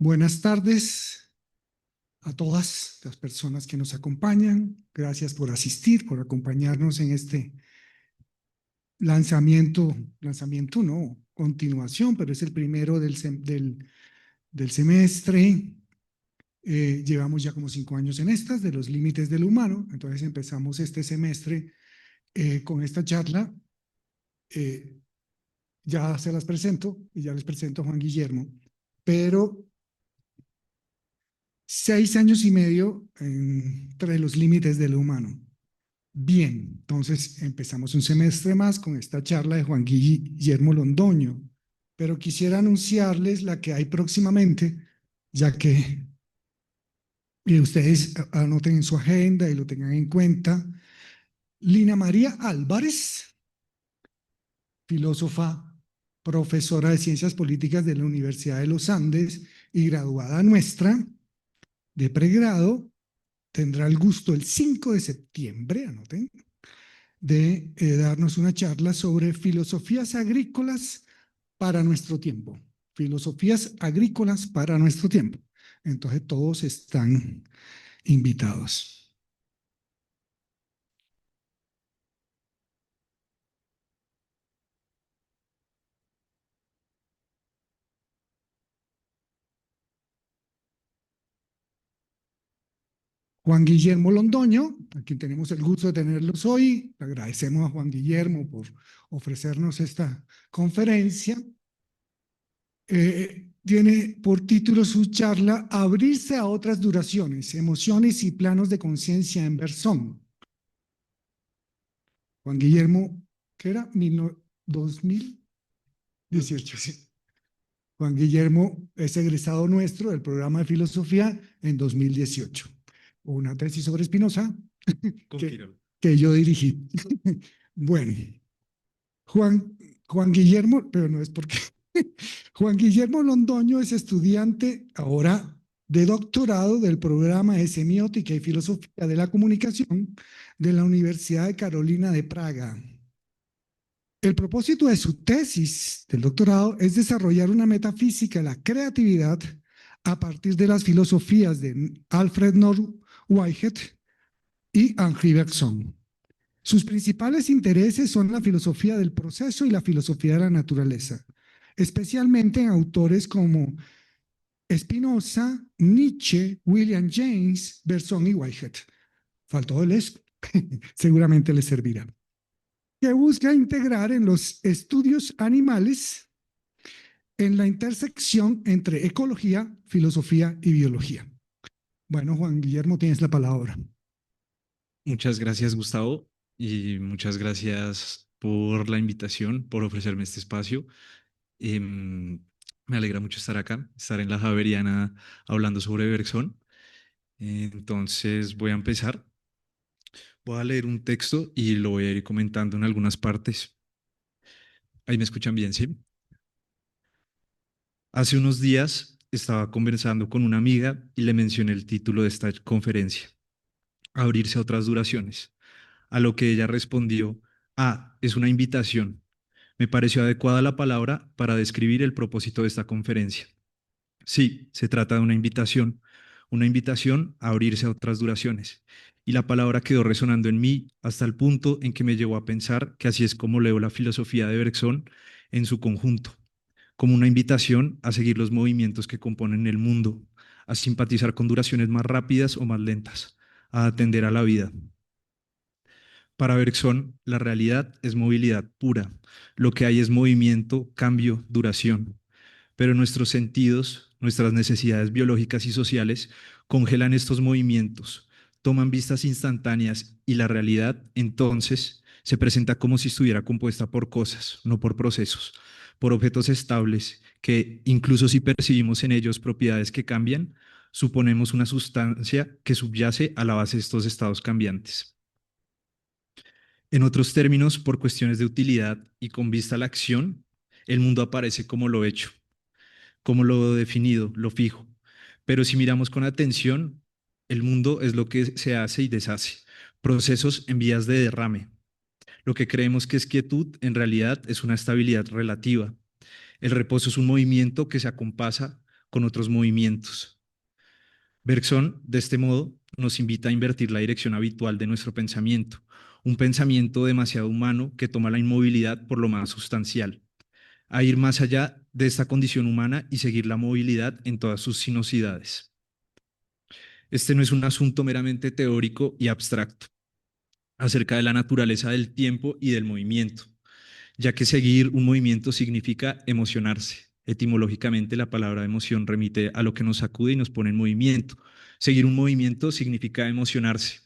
Buenas tardes a todas las personas que nos acompañan. Gracias por asistir, por acompañarnos en este lanzamiento no, continuación, pero es el primero del semestre. Llevamos ya como 5 años en estas, de los límites del humano. Entonces empezamos este semestre con esta charla. Eh, ya se las presento y ya les presento a Juan Guillermo, pero 6 años y medio entre los límites del humano. Bien, entonces empezamos un semestre más con esta charla de Juan Guillermo Londoño, pero quisiera anunciarles la que hay próximamente, ya que ustedes anoten en su agenda y lo tengan en cuenta. Lina María Álvarez, filósofa, profesora de Ciencias Políticas de la Universidad de los Andes y graduada nuestra de pregrado, tendrá el gusto el 5 de septiembre, anoten, de darnos una charla sobre filosofías agrícolas para nuestro tiempo. Filosofías agrícolas para nuestro tiempo. Entonces todos están invitados. Juan Guillermo Londoño, a quien tenemos el gusto de tenerlos hoy. Agradecemos a Juan Guillermo por ofrecernos esta conferencia. Tiene por título su charla Abrirse a otras duraciones, emociones y planos de conciencia en Bersón. Juan Guillermo, ¿qué era? 2018, sí. Juan Guillermo es egresado nuestro del programa de filosofía en 2018. Una tesis sobre Spinoza que yo dirigí. Bueno, Juan, Juan Guillermo, pero no es porque Juan Guillermo Londoño es estudiante ahora de doctorado del programa de Semiótica y Filosofía de la Comunicación de la Universidad de Carolina de Praga. El propósito de su tesis del doctorado es desarrollar una metafísica de la creatividad a partir de las filosofías de Alfred North Whitehead y Henri Bergson. Sus principales intereses son la filosofía del proceso y la filosofía de la naturaleza, especialmente en autores como Spinoza, Nietzsche, William James, Bergson y Whitehead. Faltó el es, seguramente les servirá. Que busca integrar en los estudios animales en la intersección entre ecología, filosofía y biología. Bueno, Juan Guillermo, tienes la palabra. Muchas gracias, Gustavo, y muchas gracias por la invitación, por ofrecerme este espacio. Me alegra mucho estar acá, estar en la Javeriana hablando sobre Bergson. Entonces voy a empezar. Voy a leer un texto y lo voy a ir comentando en algunas partes. Ahí me escuchan bien, ¿sí? Hace unos días estaba conversando con una amiga y le mencioné el título de esta conferencia, Abrirse a otras duraciones, a lo que ella respondió, es una invitación. Me pareció adecuada la palabra para describir el propósito de esta conferencia. Sí, se trata de una invitación a abrirse a otras duraciones. Y la palabra quedó resonando en mí hasta el punto en que me llevó a pensar que así es como leo la filosofía de Bergson en su conjunto, como una invitación a seguir los movimientos que componen el mundo, a simpatizar con duraciones más rápidas o más lentas, a atender a la vida. Para Bergson, la realidad es movilidad pura. Lo que hay es movimiento, cambio, duración. Pero nuestros sentidos, nuestras necesidades biológicas y sociales congelan estos movimientos, toman vistas instantáneas y la realidad, entonces, se presenta como si estuviera compuesta por cosas, no por procesos, por objetos estables que, incluso si percibimos en ellos propiedades que cambian, suponemos una sustancia que subyace a la base de estos estados cambiantes. En otros términos, por cuestiones de utilidad y con vista a la acción, el mundo aparece como lo hecho, como lo definido, lo fijo. Pero si miramos con atención, el mundo es lo que se hace y deshace, procesos en vías de derrame. Lo que creemos que es quietud, en realidad es una estabilidad relativa. El reposo es un movimiento que se acompasa con otros movimientos. Bergson, de este modo, nos invita a invertir la dirección habitual de nuestro pensamiento, un pensamiento demasiado humano que toma la inmovilidad por lo más sustancial, a ir más allá de esta condición humana y seguir la movilidad en todas sus sinuosidades. Este no es un asunto meramente teórico y abstracto acerca de la naturaleza del tiempo y del movimiento, ya que seguir un movimiento significa emocionarse. Etimológicamente, la palabra emoción remite a lo que nos sacude y nos pone en movimiento. Seguir un movimiento significa emocionarse,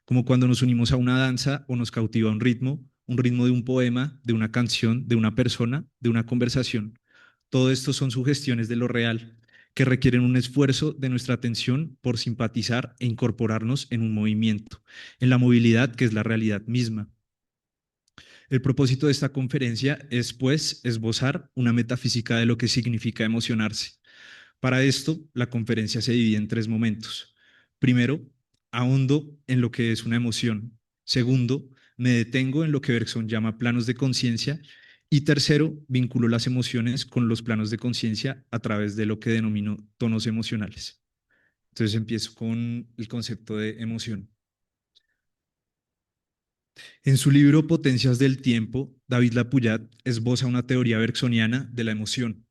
como cuando nos unimos a una danza o nos cautiva un ritmo de un poema, de una canción, de una persona, de una conversación. Todo esto son sugestiones de lo real, que requieren un esfuerzo de nuestra atención por simpatizar e incorporarnos en un movimiento, en la movilidad que es la realidad misma. El propósito de esta conferencia es, pues, esbozar una metafísica de lo que significa emocionarse. Para esto, la conferencia se divide en tres momentos. Primero, ahondo en lo que es una emoción. Segundo, me detengo en lo que Bergson llama planos de conciencia. Y tercero, vinculo las emociones con los planos de conciencia a través de lo que denomino tonos emocionales. Entonces empiezo con el concepto de emoción. En su libro Potencias del Tiempo, David Lapouillat esboza una teoría bergsoniana de la emoción.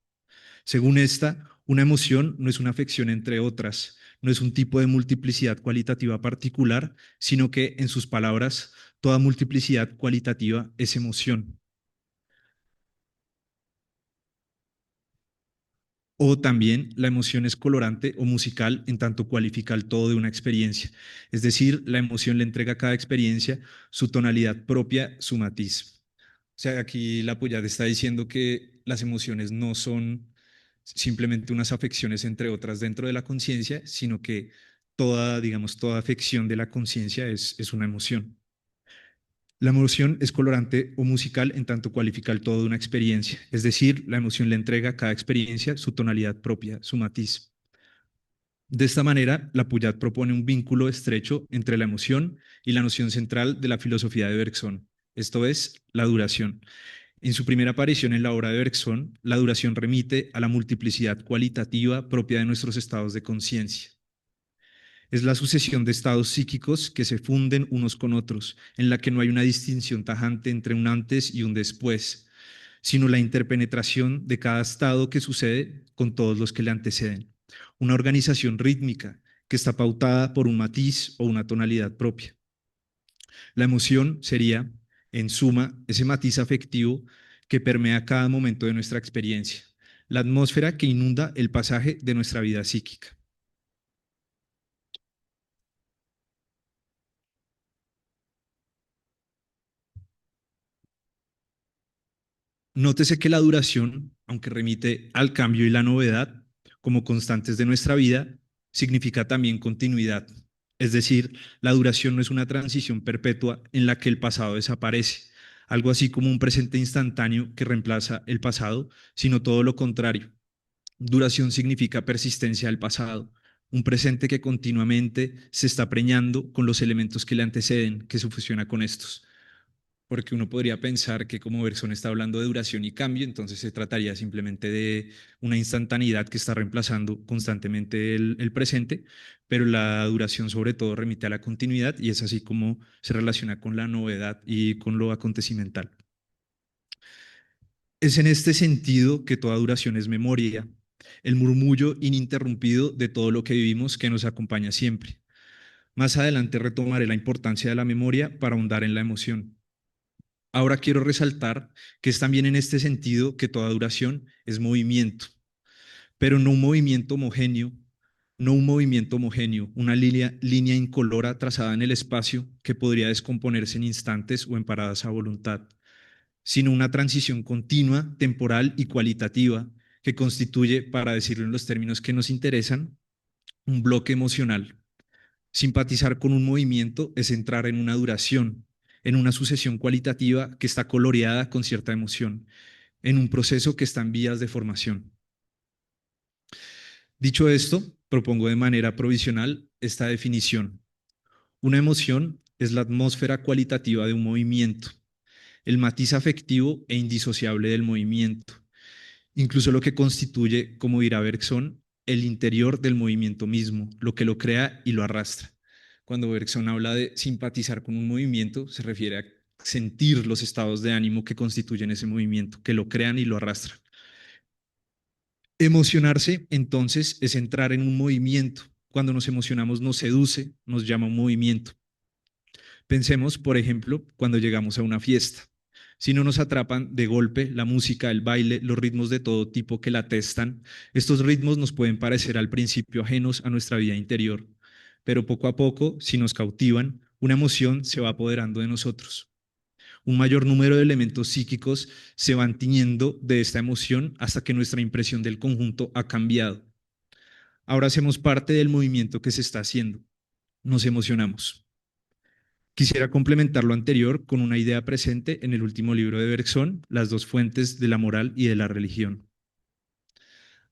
Según esta, una emoción no es una afección entre otras, no es un tipo de multiplicidad cualitativa particular, sino que, en sus palabras, toda multiplicidad cualitativa es emoción. O también la emoción es colorante o musical en tanto cualifica el todo de una experiencia. Es decir, la emoción le entrega a cada experiencia su tonalidad propia, su matiz. O sea, aquí la Poyade está diciendo que las emociones no son simplemente unas afecciones entre otras dentro de la conciencia, sino que toda, digamos, toda afección de la conciencia es una emoción. La emoción es colorante o musical en tanto cualifica el todo de una experiencia, es decir, la emoción le entrega a cada experiencia su tonalidad propia, su matiz. De esta manera, la Puyat propone un vínculo estrecho entre la emoción y la noción central de la filosofía de Bergson, esto es, la duración. En su primera aparición en la obra de Bergson, la duración remite a la multiplicidad cualitativa propia de nuestros estados de conciencia. Es la sucesión de estados psíquicos que se funden unos con otros, en la que no hay una distinción tajante entre un antes y un después, sino la interpenetración de cada estado que sucede con todos los que le anteceden. Una organización rítmica que está pautada por un matiz o una tonalidad propia. La emoción sería, en suma, ese matiz afectivo que permea cada momento de nuestra experiencia, la atmósfera que inunda el pasaje de nuestra vida psíquica. Nótese que la duración, aunque remite al cambio y la novedad como constantes de nuestra vida, significa también continuidad. Es decir, la duración no es una transición perpetua en la que el pasado desaparece, algo así como un presente instantáneo que reemplaza el pasado, sino todo lo contrario. Duración significa persistencia del pasado, un presente que continuamente se está preñando con los elementos que le anteceden, que se fusiona con estos, porque uno podría pensar que como Bergson está hablando de duración y cambio, entonces se trataría simplemente de una instantaneidad que está reemplazando constantemente el presente, pero la duración sobre todo remite a la continuidad y es así como se relaciona con la novedad y con lo acontecimental. Es en este sentido que toda duración es memoria, el murmullo ininterrumpido de todo lo que vivimos que nos acompaña siempre. Más adelante retomaré la importancia de la memoria para ahondar en la emoción. Ahora quiero resaltar que es también en este sentido que toda duración es movimiento, pero no un movimiento homogéneo, no un movimiento homogéneo, una línea incolora trazada en el espacio que podría descomponerse en instantes o en paradas a voluntad, sino una transición continua, temporal y cualitativa que constituye, para decirlo en los términos que nos interesan, un bloque emocional. Simpatizar con un movimiento es entrar en una duración, en una sucesión cualitativa que está coloreada con cierta emoción, en un proceso que está en vías de formación. Dicho esto, propongo de manera provisional esta definición. Una emoción es la atmósfera cualitativa de un movimiento, el matiz afectivo e indisociable del movimiento, incluso lo que constituye, como dirá Bergson, el interior del movimiento mismo, lo que lo crea y lo arrastra. Cuando Bergson habla de simpatizar con un movimiento, se refiere a sentir los estados de ánimo que constituyen ese movimiento, que lo crean y lo arrastran. Emocionarse, entonces, es entrar en un movimiento. Cuando nos emocionamos, nos seduce, nos llama un movimiento. Pensemos, por ejemplo, cuando llegamos a una fiesta. Si no nos atrapan de golpe la música, el baile, los ritmos de todo tipo que la atestan, estos ritmos nos pueden parecer al principio ajenos a nuestra vida interior, pero poco a poco, si nos cautivan, una emoción se va apoderando de nosotros. Un mayor número de elementos psíquicos se van tiñendo de esta emoción hasta que nuestra impresión del conjunto ha cambiado. Ahora hacemos parte del movimiento que se está haciendo. Nos emocionamos. Quisiera complementar lo anterior con una idea presente en el último libro de Bergson, Las dos fuentes de la moral y de la religión.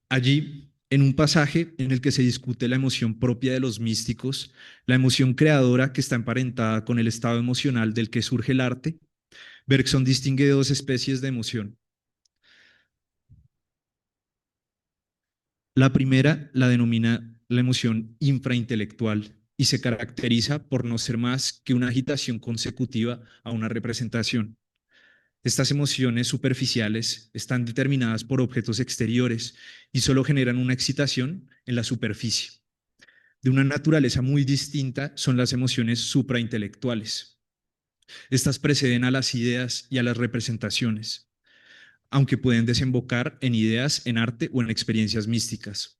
Allí, en un pasaje en el que se discute la emoción propia de los místicos, la emoción creadora que está emparentada con el estado emocional del que surge el arte, Bergson distingue dos especies de emoción. La primera la denomina la emoción infraintelectual y se caracteriza por no ser más que una agitación consecutiva a una representación. Estas emociones superficiales están determinadas por objetos exteriores y solo generan una excitación en la superficie. De una naturaleza muy distinta son las emociones supraintelectuales. Estas preceden a las ideas y a las representaciones, aunque pueden desembocar en ideas, en arte o en experiencias místicas.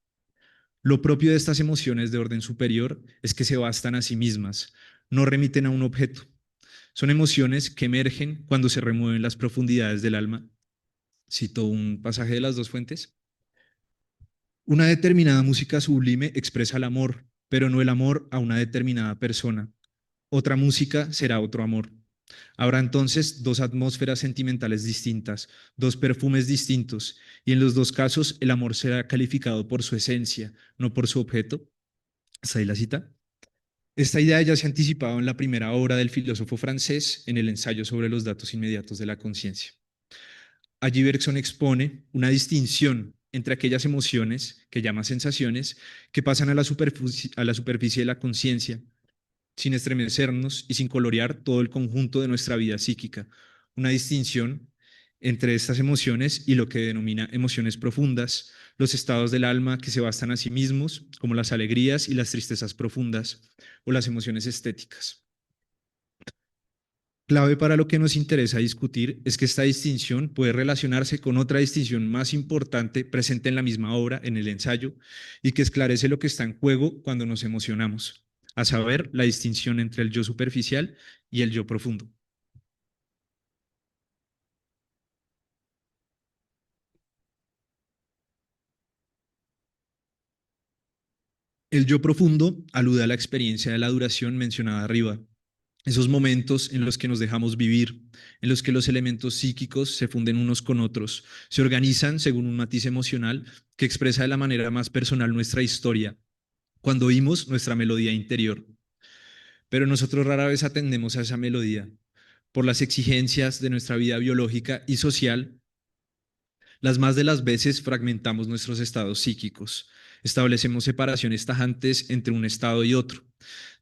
Lo propio de estas emociones de orden superior es que se bastan a sí mismas, no remiten a un objeto. Son emociones que emergen cuando se remueven las profundidades del alma. Cito un pasaje de las dos fuentes. Una determinada música sublime expresa el amor, pero no el amor a una determinada persona. Otra música será otro amor. Habrá entonces dos atmósferas sentimentales distintas, dos perfumes distintos, y en los dos casos el amor será calificado por su esencia, no por su objeto. Hasta ahí la cita. Esta idea ya se anticipaba en la primera obra del filósofo francés en el ensayo sobre los datos inmediatos de la conciencia. Allí Bergson expone una distinción entre aquellas emociones, que llama sensaciones, que pasan a la superficie de la conciencia, sin estremecernos y sin colorear todo el conjunto de nuestra vida psíquica. Una distinción entre estas emociones y lo que denomina emociones profundas, los estados del alma que se bastan a sí mismos, como las alegrías y las tristezas profundas, o las emociones estéticas. Clave para lo que nos interesa discutir es que esta distinción puede relacionarse con otra distinción más importante presente en la misma obra, en el ensayo, y que esclarece lo que está en juego cuando nos emocionamos, a saber, la distinción entre el yo superficial y el yo profundo. El yo profundo alude a la experiencia de la duración mencionada arriba, esos momentos en los que nos dejamos vivir, en los que los elementos psíquicos se funden unos con otros, se organizan según un matiz emocional que expresa de la manera más personal nuestra historia, cuando oímos nuestra melodía interior. Pero nosotros rara vez atendemos a esa melodía. Por las exigencias de nuestra vida biológica y social, las más de las veces fragmentamos nuestros estados psíquicos, establecemos separaciones tajantes entre un estado y otro,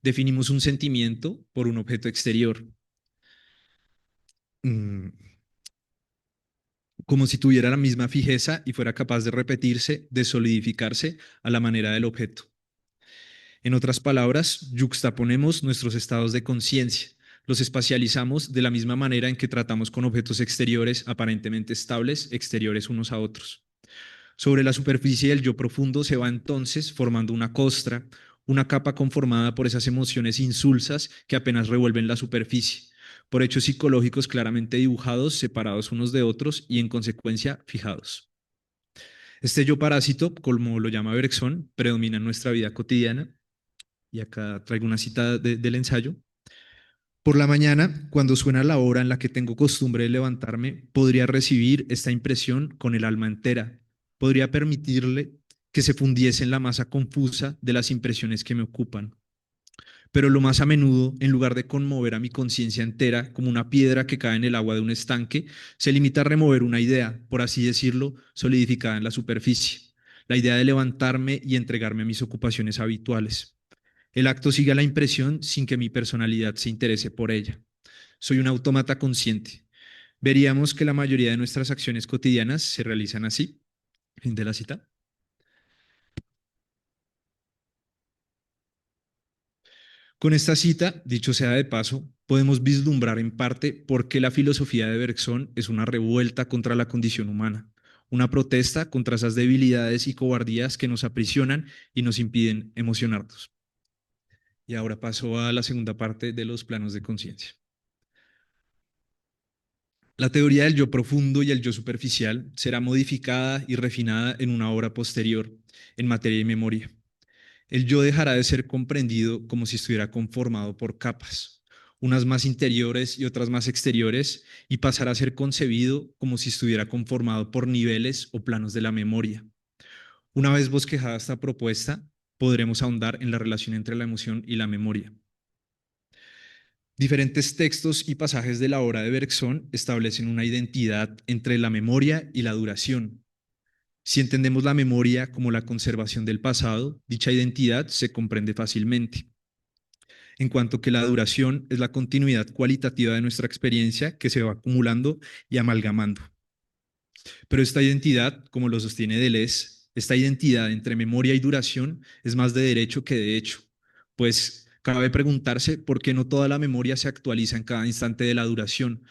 definimos un sentimiento por un objeto exterior, como si tuviera la misma fijeza y fuera capaz de repetirse, de solidificarse a la manera del objeto. En otras palabras, yuxtaponemos nuestros estados de conciencia, los espacializamos de la misma manera en que tratamos con objetos exteriores aparentemente estables, exteriores unos a otros. Sobre la superficie del yo profundo se va entonces formando una costra, una capa conformada por esas emociones insulsas que apenas revuelven la superficie, por hechos psicológicos claramente dibujados, separados unos de otros y en consecuencia fijados. Este yo parásito, como lo llama Bergson, predomina en nuestra vida cotidiana, y acá traigo una cita del ensayo. Por la mañana, cuando suena la hora en la que tengo costumbre de levantarme, podría recibir esta impresión con el alma entera. Podría permitirle que se fundiese en la masa confusa de las impresiones que me ocupan. Pero lo más a menudo, en lugar de conmover a mi conciencia entera como una piedra que cae en el agua de un estanque, se limita a remover una idea, por así decirlo, solidificada en la superficie. la idea de levantarme y entregarme a mis ocupaciones habituales. El acto sigue a la impresión sin que mi personalidad se interese por ella. Soy un autómata consciente. Veríamos que la mayoría de nuestras acciones cotidianas se realizan así. Fin de la cita. Con esta cita, dicho sea de paso, podemos vislumbrar en parte por qué la filosofía de Bergson es una revuelta contra la condición humana, una protesta contra esas debilidades y cobardías que nos aprisionan y nos impiden emocionarnos. Y ahora paso a la segunda parte de los planos de conciencia. La teoría del yo profundo y el yo superficial será modificada y refinada en una obra posterior, en materia de memoria. El yo dejará de ser comprendido como si estuviera conformado por capas, unas más interiores y otras más exteriores, y pasará a ser concebido como si estuviera conformado por niveles o planos de la memoria. Una vez bosquejada esta propuesta, podremos ahondar en la relación entre la emoción y la memoria. Diferentes textos y pasajes de la obra de Bergson establecen una identidad entre la memoria y la duración. Si entendemos la memoria como la conservación del pasado, dicha identidad se comprende fácilmente, en cuanto que la duración es la continuidad cualitativa de nuestra experiencia que se va acumulando y amalgamando. Pero esta identidad, como lo sostiene Deleuze, esta identidad entre memoria y duración es más de derecho que de hecho, pues cabe preguntarse por qué no toda la memoria se actualiza en cada instante de la duración,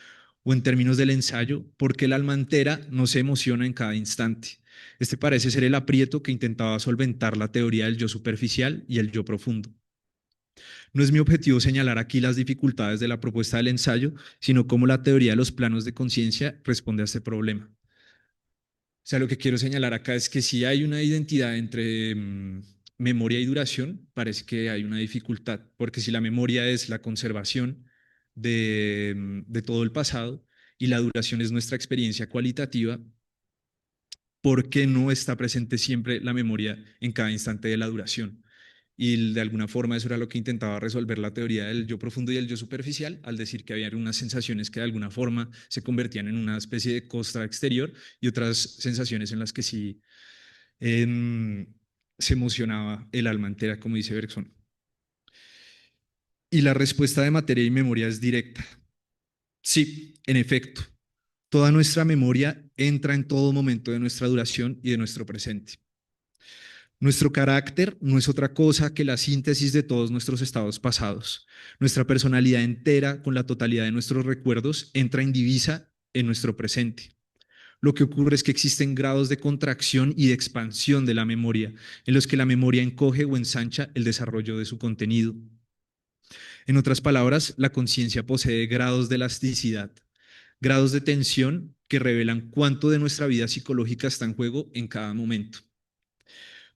o en términos del ensayo, por qué el alma entera no se emociona en cada instante. Este parece ser el aprieto que intentaba solventar la teoría del yo superficial y el yo profundo. No es mi objetivo señalar aquí las dificultades de la propuesta del ensayo, sino cómo la teoría de los planos de conciencia responde a este problema. O sea, lo que quiero señalar acá es que si hay una identidad entre memoria y duración, parece que hay una dificultad, porque si la memoria es la conservación de todo el pasado y la duración es nuestra experiencia cualitativa, ¿por qué no está presente siempre la memoria en cada instante de la duración? Y de alguna forma eso era lo que intentaba resolver la teoría del yo profundo y el yo superficial, al decir que había unas sensaciones que de alguna forma se convertían en una especie de costra exterior y otras sensaciones en las que sí eh, se emocionaba el alma entera, como dice Bergson. Y la respuesta de materia y memoria es directa. Sí, en efecto, toda nuestra memoria entra en todo momento de nuestra duración y de nuestro presente. Nuestro carácter no es otra cosa que la síntesis de todos nuestros estados pasados. Nuestra personalidad entera, con la totalidad de nuestros recuerdos, entra indivisa en nuestro presente. Lo que ocurre es que existen grados de contracción y de expansión de la memoria, en los que la memoria encoge o ensancha el desarrollo de su contenido. En otras palabras, la conciencia posee grados de elasticidad, grados de tensión que revelan cuánto de nuestra vida psicológica está en juego en cada momento.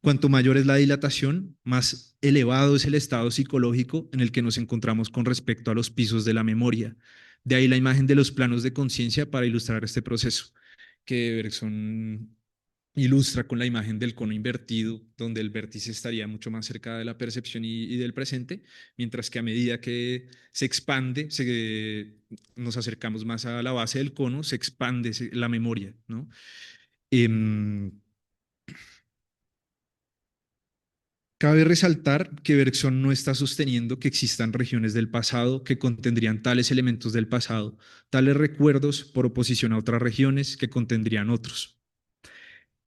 Cuanto mayor es la dilatación, más elevado es el estado psicológico en el que nos encontramos con respecto a los pisos de la memoria. De ahí la imagen de los planos de conciencia para ilustrar este proceso, que Bergson ilustra con la imagen del cono invertido, donde el vértice estaría mucho más cerca de la percepción y del presente, mientras que a medida que se expande, nos acercamos más a la base del cono, se expande la memoria, ¿no? Eh, Cabe resaltar que Bergson no está sosteniendo que existan regiones del pasado que contendrían tales elementos del pasado, tales recuerdos por oposición a otras regiones que contendrían otros.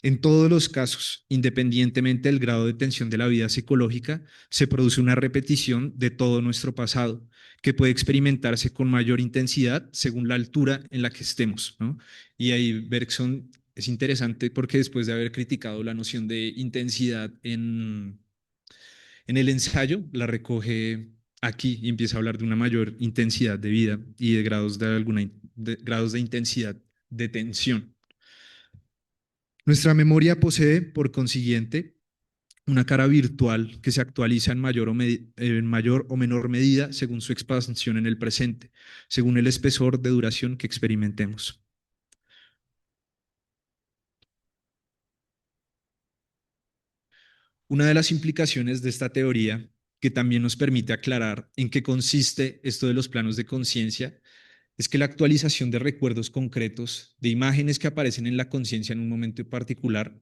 En todos los casos, independientemente del grado de tensión de la vida psicológica, se produce una repetición de todo nuestro pasado, que puede experimentarse con mayor intensidad según la altura en la que estemos, ¿no? Y ahí Bergson es interesante porque después de haber criticado la noción de intensidad en el ensayo, la recoge aquí y empieza a hablar de una mayor intensidad de vida y de grados de intensidad de tensión. Nuestra memoria posee, por consiguiente, una cara virtual que se actualiza en mayor o menor medida según su expansión en el presente, según el espesor de duración que experimentemos. Una de las implicaciones de esta teoría, que también nos permite aclarar en qué consiste esto de los planos de conciencia, es que la actualización de recuerdos concretos, de imágenes que aparecen en la conciencia en un momento particular,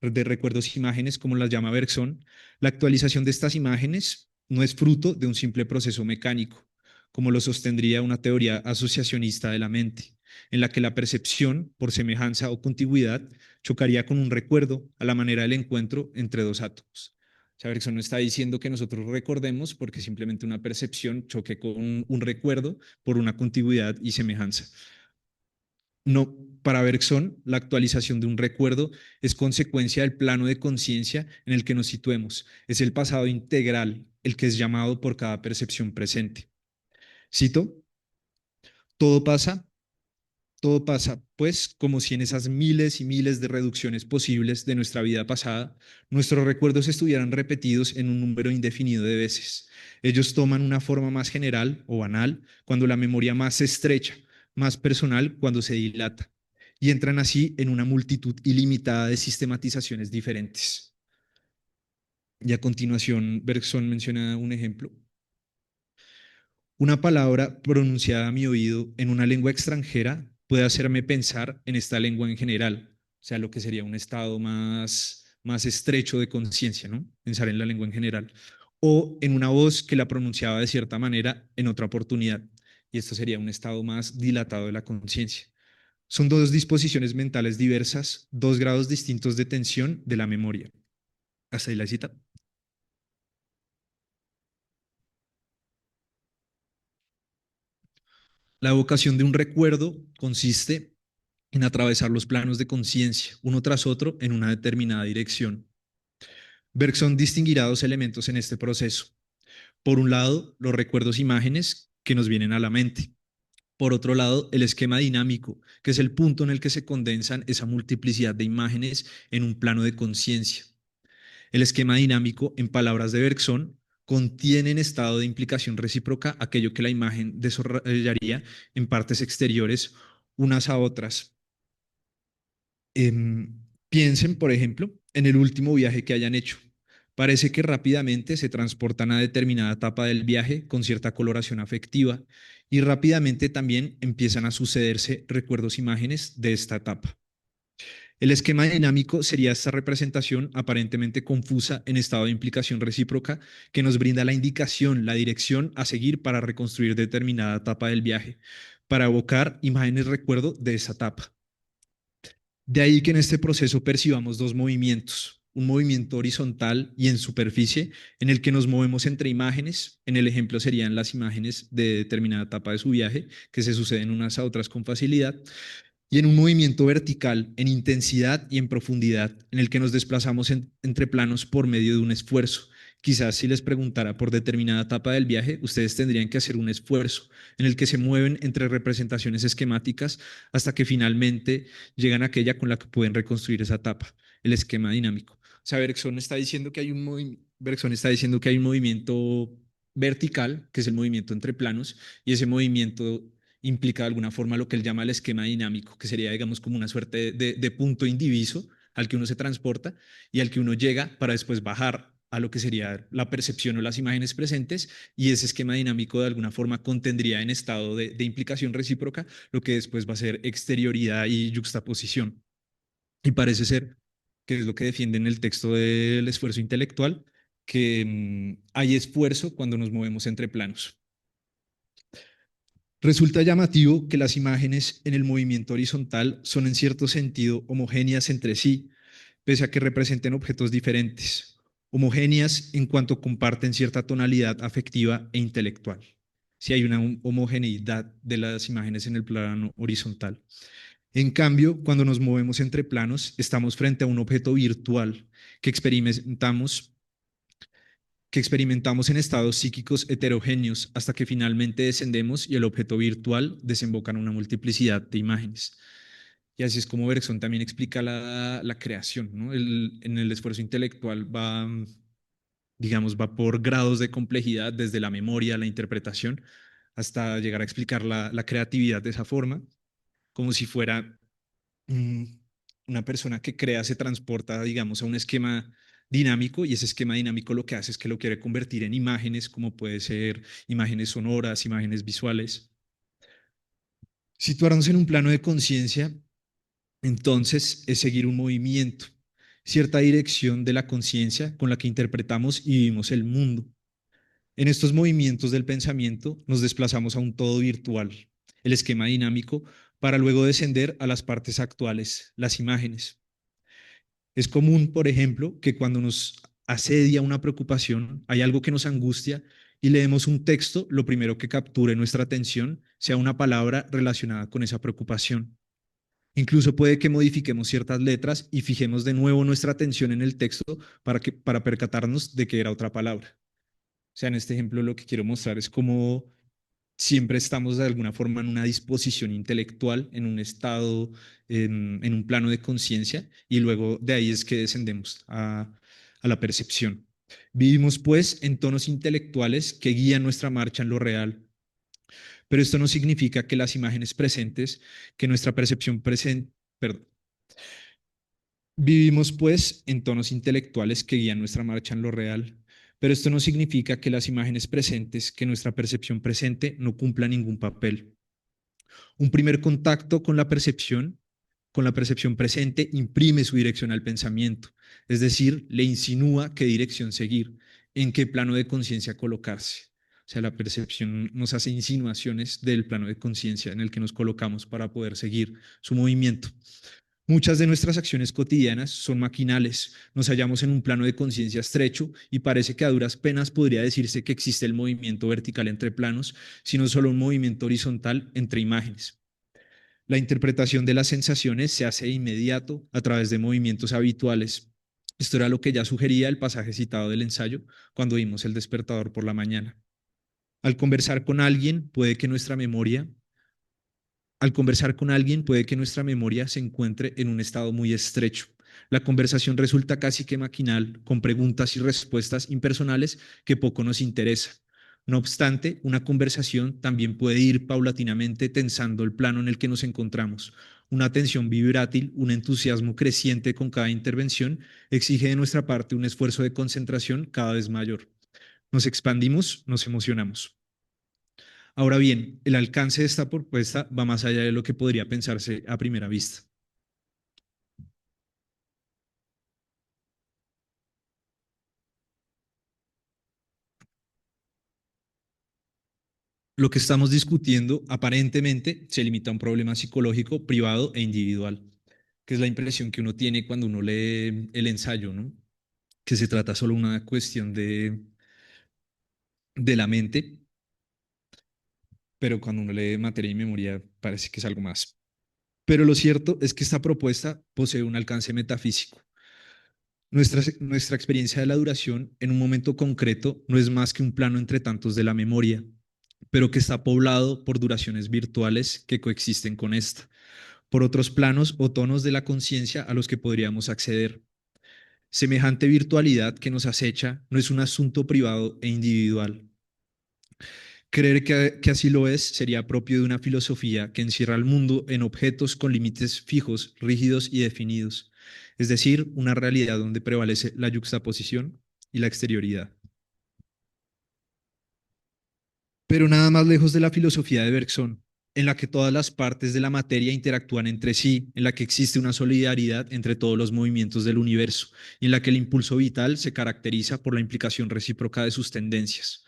de recuerdos e imágenes, como las llama Bergson, la actualización de estas imágenes no es fruto de un simple proceso mecánico, como lo sostendría una teoría asociacionista de la mente, en la que la percepción, por semejanza o contigüidad, chocaría con un recuerdo a la manera del encuentro entre dos átomos. O sea, Bergson no está diciendo que nosotros recordemos porque simplemente una percepción choque con un recuerdo por una contigüidad y semejanza. No, para Bergson, la actualización de un recuerdo es consecuencia del plano de conciencia en el que nos situemos. Es el pasado integral el que es llamado por cada percepción presente. Cito, todo pasa, todo pasa, pues, como si en esas miles y miles de reducciones posibles de nuestra vida pasada, nuestros recuerdos estuvieran repetidos en un número indefinido de veces. Ellos toman una forma más general o banal cuando la memoria más se estrecha, más personal cuando se dilata, y entran así en una multitud ilimitada de sistematizaciones diferentes. Y a continuación, Bergson menciona un ejemplo. Una palabra pronunciada a mi oído en una lengua extranjera puede hacerme pensar en esta lengua en general, o sea, lo que sería un estado más estrecho de conciencia, ¿no? Pensar en la lengua en general. O en una voz que la pronunciaba de cierta manera en otra oportunidad, y esto sería un estado más dilatado de la conciencia. Son dos disposiciones mentales diversas, dos grados distintos de tensión de la memoria. Hasta ahí la cita. La evocación de un recuerdo consiste en atravesar los planos de conciencia, uno tras otro, en una determinada dirección. Bergson distinguirá dos elementos en este proceso. Por un lado, los recuerdos e imágenes que nos vienen a la mente. Por otro lado, el esquema dinámico, que es el punto en el que se condensan esa multiplicidad de imágenes en un plano de conciencia. El esquema dinámico, en palabras de Bergson, contiene en estado de implicación recíproca aquello que la imagen desarrollaría en partes exteriores unas a otras. Piensen, por ejemplo, en el último viaje que hayan hecho. Parece que rápidamente se transportan a determinada etapa del viaje con cierta coloración afectiva y rápidamente también empiezan a sucederse recuerdos, imágenes de esta etapa. El esquema dinámico sería esta representación aparentemente confusa en estado de implicación recíproca que nos brinda la indicación, la dirección a seguir para reconstruir determinada etapa del viaje, para evocar imágenes recuerdo de esa etapa. De ahí que en este proceso percibamos dos movimientos, un movimiento horizontal y en superficie, en el que nos movemos entre imágenes, en el ejemplo serían las imágenes de determinada etapa de su viaje, que se suceden unas a otras con facilidad, y en un movimiento vertical, en intensidad y en profundidad, en el que nos desplazamos entre planos por medio de un esfuerzo. Quizás si les preguntara por determinada etapa del viaje, ustedes tendrían que hacer un esfuerzo en el que se mueven entre representaciones esquemáticas hasta que finalmente llegan a aquella con la que pueden reconstruir esa etapa, el esquema dinámico. O sea, Bergson está diciendo que hay un movimiento vertical, que es el movimiento entre planos, y ese movimiento implica de alguna forma lo que él llama el esquema dinámico, que sería, digamos, como una suerte de punto indiviso al que uno se transporta y al que uno llega para después bajar a lo que sería la percepción o las imágenes presentes, y ese esquema dinámico de alguna forma contendría en estado de implicación recíproca lo que después va a ser exterioridad y yuxtaposición. Y parece ser, que es lo que defiende en el texto del esfuerzo intelectual, que hay esfuerzo cuando nos movemos entre planos. Resulta llamativo que las imágenes en el movimiento horizontal son en cierto sentido homogéneas entre sí, pese a que representen objetos diferentes, homogéneas en cuanto comparten cierta tonalidad afectiva e intelectual. Si hay una homogeneidad de las imágenes en el plano horizontal. En cambio, cuando nos movemos entre planos, estamos frente a un objeto virtual que experimentamos en estados psíquicos heterogéneos hasta que finalmente descendemos y el objeto virtual desemboca en una multiplicidad de imágenes. Y así es como Bergson también explica la creación, ¿no? En el esfuerzo intelectual digamos, va por grados de complejidad, desde la memoria, la interpretación, hasta llegar a explicar la creatividad de esa forma, como si fuera mm, una persona que crea se transporta, digamos, a un esquema dinámico, y ese esquema dinámico lo que hace es que lo quiere convertir en imágenes, como puede ser imágenes sonoras, imágenes visuales. Situarnos en un plano de conciencia, entonces, es seguir un movimiento. cierta dirección de la conciencia con la que interpretamos y vivimos el mundo. En estos movimientos del pensamiento nos desplazamos a un todo virtual, el esquema dinámico, para luego descender a las partes actuales, las imágenes. Es común, por ejemplo, que cuando nos asedia una preocupación, hay algo que nos angustia y leemos un texto, lo primero que capture nuestra atención sea una palabra relacionada con esa preocupación. Incluso puede que modifiquemos ciertas letras y fijemos de nuevo nuestra atención en el texto para percatarnos de que era otra palabra. O sea, en este ejemplo lo que quiero mostrar es cómo siempre estamos de alguna forma en una disposición intelectual, en un estado, en un plano de conciencia, y luego de ahí es que descendemos a la percepción. Vivimos pues en tonos intelectuales que guían nuestra marcha en lo real, pero esto no significa que las imágenes presentes, que nuestra percepción presente, perdón, vivimos pues en tonos intelectuales que guían nuestra marcha en lo real, pero esto no significa que las imágenes presentes, que nuestra percepción presente no cumpla ningún papel. Un primer contacto con la percepción presente, imprime su dirección al pensamiento, es decir, le insinúa qué dirección seguir, en qué plano de conciencia colocarse. O sea, la percepción nos hace insinuaciones del plano de conciencia en el que nos colocamos para poder seguir su movimiento. Muchas de nuestras acciones cotidianas son maquinales, nos hallamos en un plano de conciencia estrecho y parece que a duras penas podría decirse que existe el movimiento vertical entre planos, sino solo un movimiento horizontal entre imágenes. La interpretación de las sensaciones se hace de inmediato a través de movimientos habituales. Esto era lo que ya sugería el pasaje citado del ensayo cuando vimos el despertador por la mañana. Al conversar con alguien, al conversar con alguien puede que nuestra memoria se encuentre en un estado muy estrecho. La conversación resulta casi que maquinal, con preguntas y respuestas impersonales que poco nos interesa. No obstante, una conversación también puede ir paulatinamente tensando el plano en el que nos encontramos. Una atención vibrátil, un entusiasmo creciente con cada intervención, exige de nuestra parte un esfuerzo de concentración cada vez mayor. Nos expandimos, nos emocionamos. Ahora bien, el alcance de esta propuesta va más allá de lo que podría pensarse a primera vista. Lo que estamos discutiendo aparentemente se limita a un problema psicológico privado e individual, que es la impresión que uno tiene cuando uno lee el ensayo, ¿no? Que se trata solo de una cuestión de la mente, pero cuando uno lee materia y memoria parece que es algo más. Pero lo cierto es que esta propuesta posee un alcance metafísico. Nuestra experiencia de la duración en un momento concreto no es más que un plano entre tantos de la memoria, pero que está poblado por duraciones virtuales que coexisten con esta, por otros planos o tonos de la conciencia a los que podríamos acceder. Semejante virtualidad que nos acecha no es un asunto privado e individual. Creer que así lo es sería propio de una filosofía que encierra el mundo en objetos con límites fijos, rígidos y definidos, es decir, una realidad donde prevalece la yuxtaposición y la exterioridad. Pero nada más lejos de la filosofía de Bergson, en la que todas las partes de la materia interactúan entre sí, en la que existe una solidaridad entre todos los movimientos del universo, y en la que el impulso vital se caracteriza por la implicación recíproca de sus tendencias.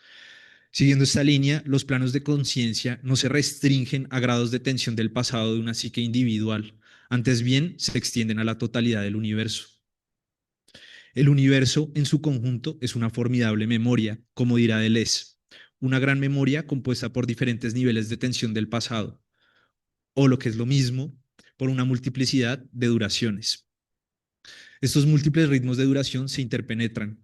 Siguiendo esta línea, los planos de conciencia no se restringen a grados de tensión del pasado de una psique individual, antes bien se extienden a la totalidad del universo. El universo en su conjunto es una formidable memoria, como dirá Deleuze, una gran memoria compuesta por diferentes niveles de tensión del pasado, o lo que es lo mismo, por una multiplicidad de duraciones. Estos múltiples ritmos de duración se interpenetran.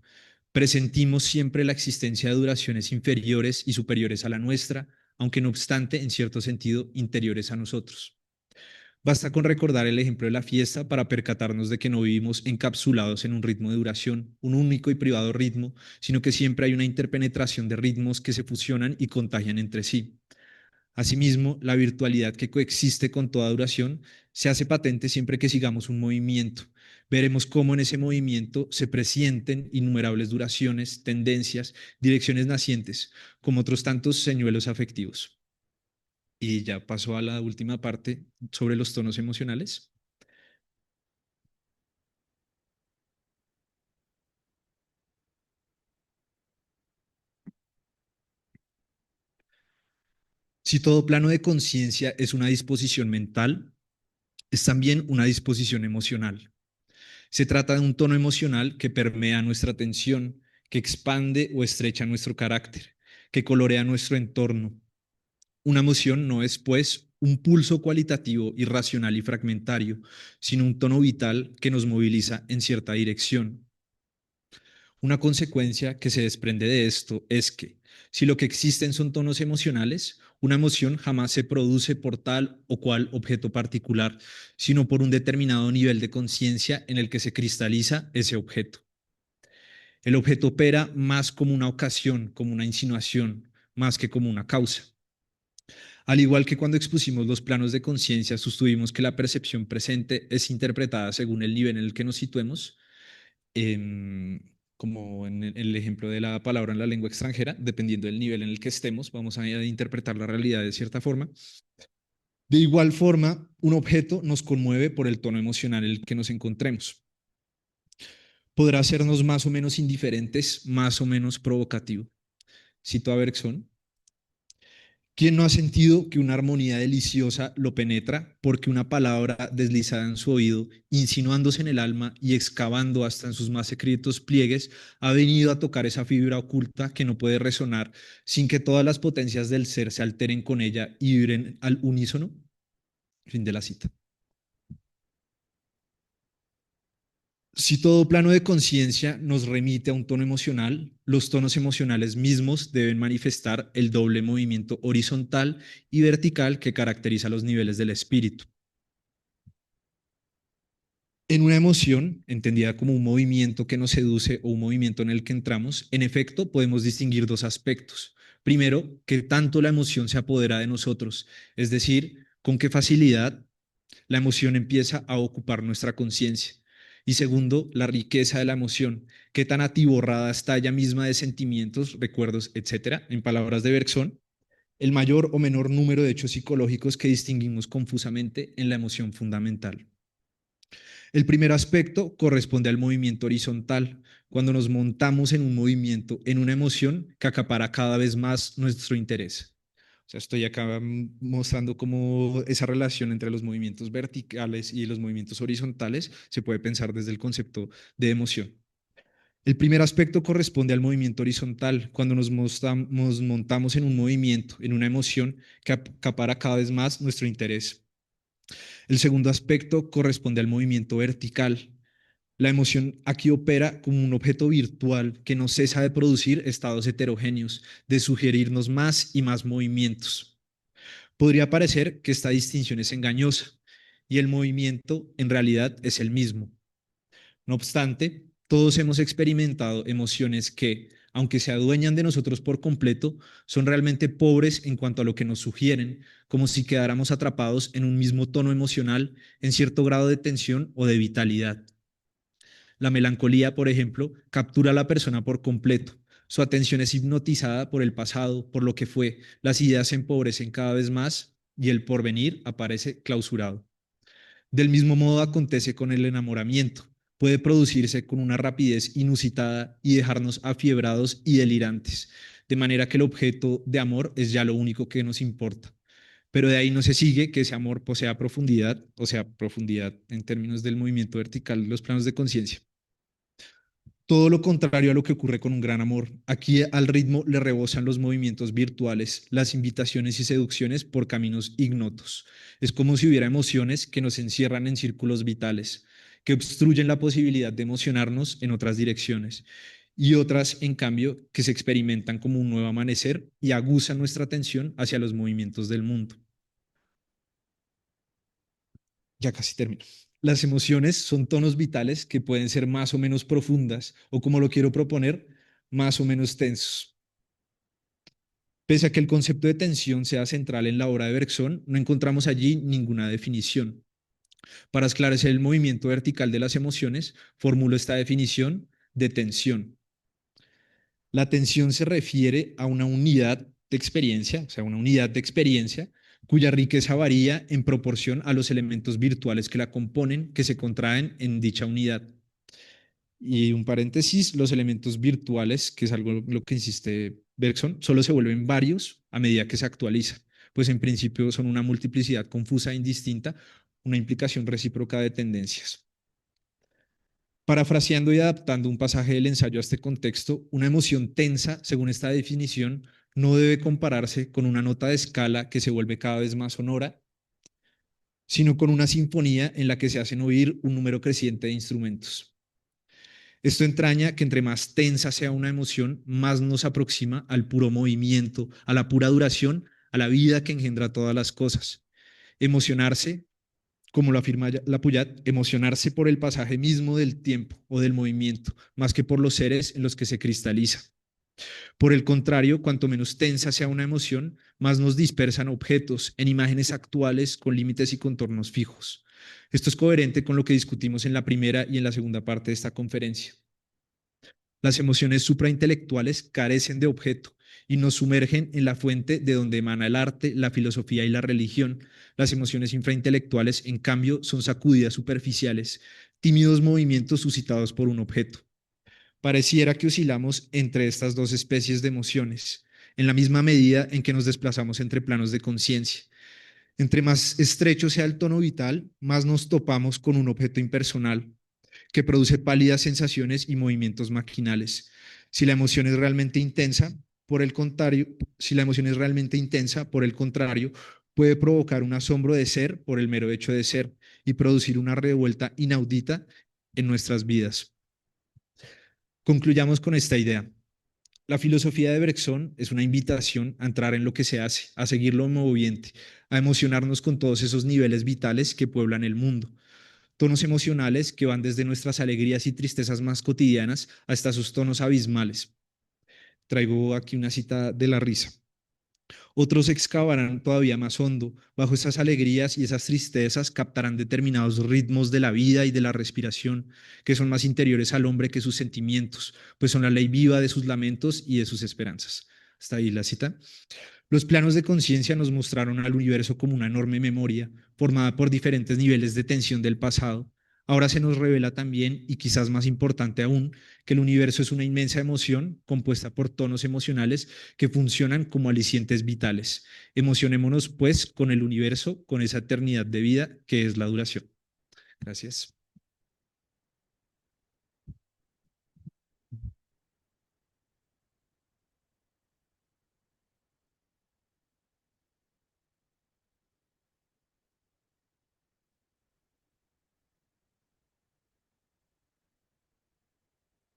Presentimos siempre la existencia de duraciones inferiores y superiores a la nuestra, aunque no obstante, en cierto sentido, interiores a nosotros. Basta con recordar el ejemplo de la fiesta para percatarnos de que no vivimos encapsulados en un ritmo de duración, un único y privado ritmo, sino que siempre hay una interpenetración de ritmos que se fusionan y contagian entre sí. Asimismo, la virtualidad que coexiste con toda duración se hace patente siempre que sigamos un movimiento. Veremos cómo en ese movimiento se presienten innumerables duraciones, tendencias, direcciones nacientes, como otros tantos señuelos afectivos. Y ya paso a la última parte sobre los tonos emocionales. Si todo plano de conciencia es una disposición mental, es también una disposición emocional. Se trata de un tono emocional que permea nuestra atención, que expande o estrecha nuestro carácter, que colorea nuestro entorno. Una emoción no es, pues, un pulso cualitativo, irracional y fragmentario, sino un tono vital que nos moviliza en cierta dirección. Una consecuencia que se desprende de esto es que, si lo que existen son tonos emocionales, una emoción jamás se produce por tal o cual objeto particular, sino por un determinado nivel de conciencia en el que se cristaliza ese objeto. El objeto opera más como una ocasión, como una insinuación, más que como una causa. Al igual que cuando expusimos los planos de conciencia, sostuvimos que la percepción presente es interpretada según el nivel en el que nos situemos, em, como en el ejemplo de la palabra en la lengua extranjera, dependiendo del nivel en el que estemos, vamos a interpretar la realidad de cierta forma. De igual forma, un objeto nos conmueve por el tono emocional en el que nos encontremos. Podrá hacernos más o menos indiferentes, más o menos provocativo. Cito a Bergson: ¿quién no ha sentido que una armonía deliciosa lo penetra porque una palabra deslizada en su oído, insinuándose en el alma y excavando hasta en sus más secretos pliegues, ha venido a tocar esa fibra oculta que no puede resonar sin que todas las potencias del ser se alteren con ella y vibren al unísono? Fin de la cita. Si todo plano de conciencia nos remite a un tono emocional, los tonos emocionales mismos deben manifestar el doble movimiento horizontal y vertical que caracteriza los niveles del espíritu. En una emoción, entendida como un movimiento que nos seduce o un movimiento en el que entramos, en efecto podemos distinguir dos aspectos. Primero, que tanto la emoción se apodera de nosotros, es decir, con qué facilidad la emoción empieza a ocupar nuestra conciencia. Y segundo, la riqueza de la emoción, qué tan atiborrada está ella misma de sentimientos, recuerdos, etcétera. En palabras de Bergson, el mayor o menor número de hechos psicológicos que distinguimos confusamente en la emoción fundamental. El primer aspecto corresponde al movimiento horizontal, cuando nos montamos en un movimiento, en una emoción que acapara cada vez más nuestro interés. O sea, estoy acá mostrando cómo esa relación entre los movimientos verticales y los movimientos horizontales se puede pensar desde el concepto de emoción. El primer aspecto corresponde al movimiento horizontal, cuando nos montamos en un movimiento, en una emoción que acapara cada vez más nuestro interés. El segundo aspecto corresponde al movimiento vertical. La emoción aquí opera como un objeto virtual que no cesa de producir estados heterogéneos, de sugerirnos más y más movimientos. Podría parecer que esta distinción es engañosa y el movimiento en realidad es el mismo. No obstante, todos hemos experimentado emociones que, aunque se adueñan de nosotros por completo, son realmente pobres en cuanto a lo que nos sugieren, como si quedáramos atrapados en un mismo tono emocional, en cierto grado de tensión o de vitalidad. La melancolía, por ejemplo, captura a la persona por completo. Su atención es hipnotizada por el pasado, por lo que fue. Las ideas se empobrecen cada vez más y el porvenir aparece clausurado. Del mismo modo acontece con el enamoramiento. Puede producirse con una rapidez inusitada y dejarnos afiebrados y delirantes, de manera que el objeto de amor es ya lo único que nos importa. Pero de ahí no se sigue que ese amor posea profundidad, o sea, profundidad en términos del movimiento vertical de los planos de conciencia. Todo lo contrario a lo que ocurre con un gran amor. Aquí al ritmo le rebosan los movimientos virtuales, las invitaciones y seducciones por caminos ignotos. Es como si hubiera emociones que nos encierran en círculos vitales, que obstruyen la posibilidad de emocionarnos en otras direcciones, y otras, en cambio, que se experimentan como un nuevo amanecer y aguzan nuestra atención hacia los movimientos del mundo. Ya casi termino. Las emociones son tonos vitales que pueden ser más o menos profundas o, como lo quiero proponer, más o menos tensos. Pese a que el concepto de tensión sea central en la obra de Bergson, no encontramos allí ninguna definición. Para esclarecer el movimiento vertical de las emociones, formulo esta definición de tensión. La tensión se refiere a una unidad de experiencia, o sea, una unidad de experiencia cuya riqueza varía en proporción a los elementos virtuales que la componen, que se contraen en dicha unidad. Y un paréntesis, los elementos virtuales, que es algo en lo que insiste Bergson, solo se vuelven varios a medida que se actualizan. pues en principio son una multiplicidad confusa e indistinta, una implicación recíproca de tendencias. Parafraseando y adaptando un pasaje del ensayo a este contexto, una emoción tensa, según esta definición, no debe compararse con una nota de escala que se vuelve cada vez más sonora, sino con una sinfonía en la que se hacen oír un número creciente de instrumentos. Esto entraña que entre más tensa sea una emoción, más nos aproxima al puro movimiento, a la pura duración, a la vida que engendra todas las cosas. Emocionarse, como lo afirma Lapouillat, emocionarse por el pasaje mismo del tiempo o del movimiento, más que por los seres en los que se cristaliza. Por el contrario, cuanto menos tensa sea una emoción, más nos dispersan objetos en imágenes actuales con límites y contornos fijos. Esto es coherente con lo que discutimos en la primera y en la segunda parte de esta conferencia. Las emociones supraintelectuales carecen de objeto y nos sumergen en la fuente de donde emana el arte, la filosofía y la religión. Las emociones infraintelectuales, en cambio, son sacudidas superficiales, tímidos movimientos suscitados por un objeto. Pareciera que oscilamos entre estas dos especies de emociones, en la misma medida en que nos desplazamos entre planos de conciencia. Entre más estrecho sea el tono vital, más nos topamos con un objeto impersonal, que produce pálidas sensaciones y movimientos maquinales. Si la emoción es realmente intensa, por el contrario, puede provocar un asombro de ser por el mero hecho de ser y producir una revuelta inaudita en nuestras vidas. Concluyamos con esta idea. La filosofía de Bergson es una invitación a entrar en lo que se hace, a seguir lo moviente, a emocionarnos con todos esos niveles vitales que pueblan el mundo. Tonos emocionales que van desde nuestras alegrías y tristezas más cotidianas hasta sus tonos abismales. Traigo aquí una cita de la risa. Otros excavarán todavía más hondo. Bajo esas alegrías y esas tristezas captarán determinados ritmos de la vida y de la respiración, que son más interiores al hombre que sus sentimientos, pues son la ley viva de sus lamentos y de sus esperanzas. Hasta ahí la cita. Los planos de conciencia nos mostraron al universo como una enorme memoria, formada por diferentes niveles de tensión del pasado. Ahora se nos revela también, y quizás más importante aún, que el universo es una inmensa emoción compuesta por tonos emocionales que funcionan como alicientes vitales. Emocionémonos, pues, con el universo, con esa eternidad de vida que es la duración. Gracias.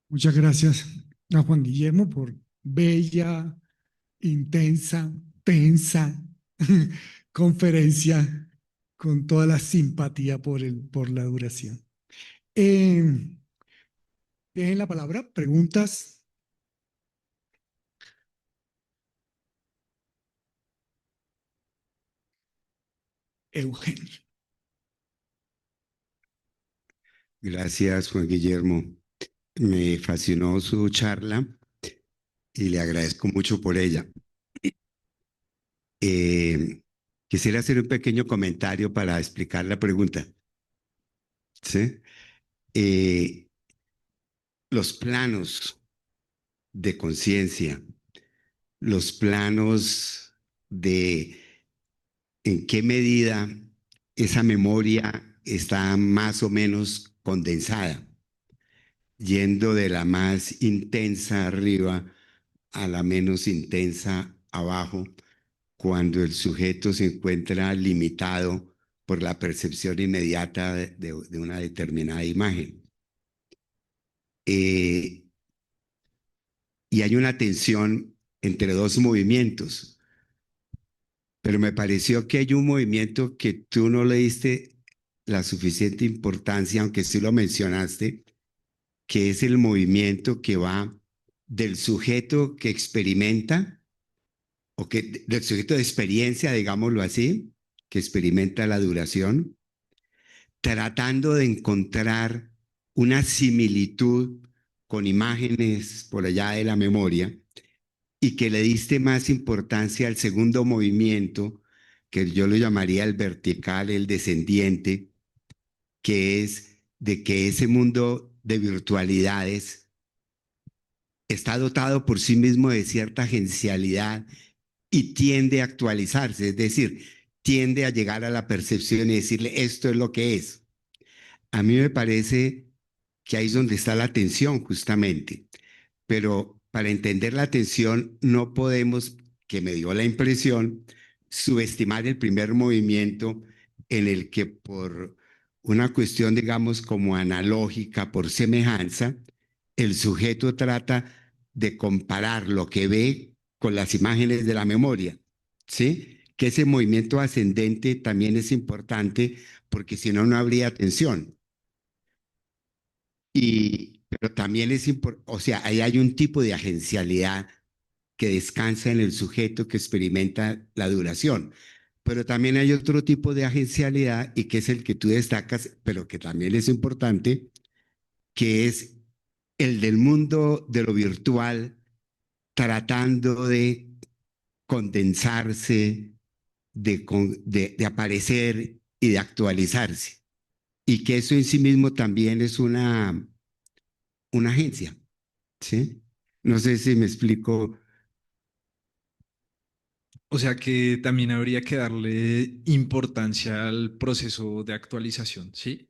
Muchas gracias a Juan Guillermo por bella, intensa, tensa conferencia con toda la simpatía por la duración. Dejen la palabra, preguntas. Eugenio. Gracias, Juan Guillermo. Me fascinó su charla y le agradezco mucho por ella. Eh, Quisiera hacer un pequeño comentario para explicar la pregunta. ¿Sí? Eh, los planos de conciencia, los planos de en qué medida esa memoria está más o menos condensada, yendo de la más intensa arriba a la menos intensa abajo, cuando el sujeto se encuentra limitado por la percepción inmediata de una determinada imagen. Y hay una tensión entre dos movimientos, pero me pareció que hay un movimiento que tú no le diste la suficiente importancia, aunque sí lo mencionaste, que es el movimiento que va del sujeto que experimenta, o que del sujeto de experiencia, digámoslo así, que experimenta la duración, tratando de encontrar una similitud con imágenes por allá de la memoria, y que le diste más importancia al segundo movimiento, que yo lo llamaría el vertical, el descendiente, que es de que ese mundo de virtualidades está dotado por sí mismo de cierta gerencialidad y tiende a actualizarse, es decir, tiende a llegar a la percepción y decirle, esto es lo que es. A mí me parece que ahí es donde está la tensión justamente, pero para entender la tensión no podemos, que me dio la impresión, subestimar el primer movimiento en el que por una cuestión, digamos, como analógica, por semejanza, el sujeto trata de comparar lo que ve con las imágenes de la memoria, ¿sí? Que ese movimiento ascendente también es importante porque si no, no habría tensión. Pero también es importante, o sea, ahí hay un tipo de agencialidad que descansa en el sujeto que experimenta la duración. Pero también hay otro tipo de agencialidad y que es el que tú destacas, pero que también es importante, que es el del mundo de lo virtual, tratando de condensarse, de aparecer y de actualizarse. Y que eso en sí mismo también es una agencia, ¿sí? No sé si me explico. O sea que también habría que darle importancia al proceso de actualización, ¿sí?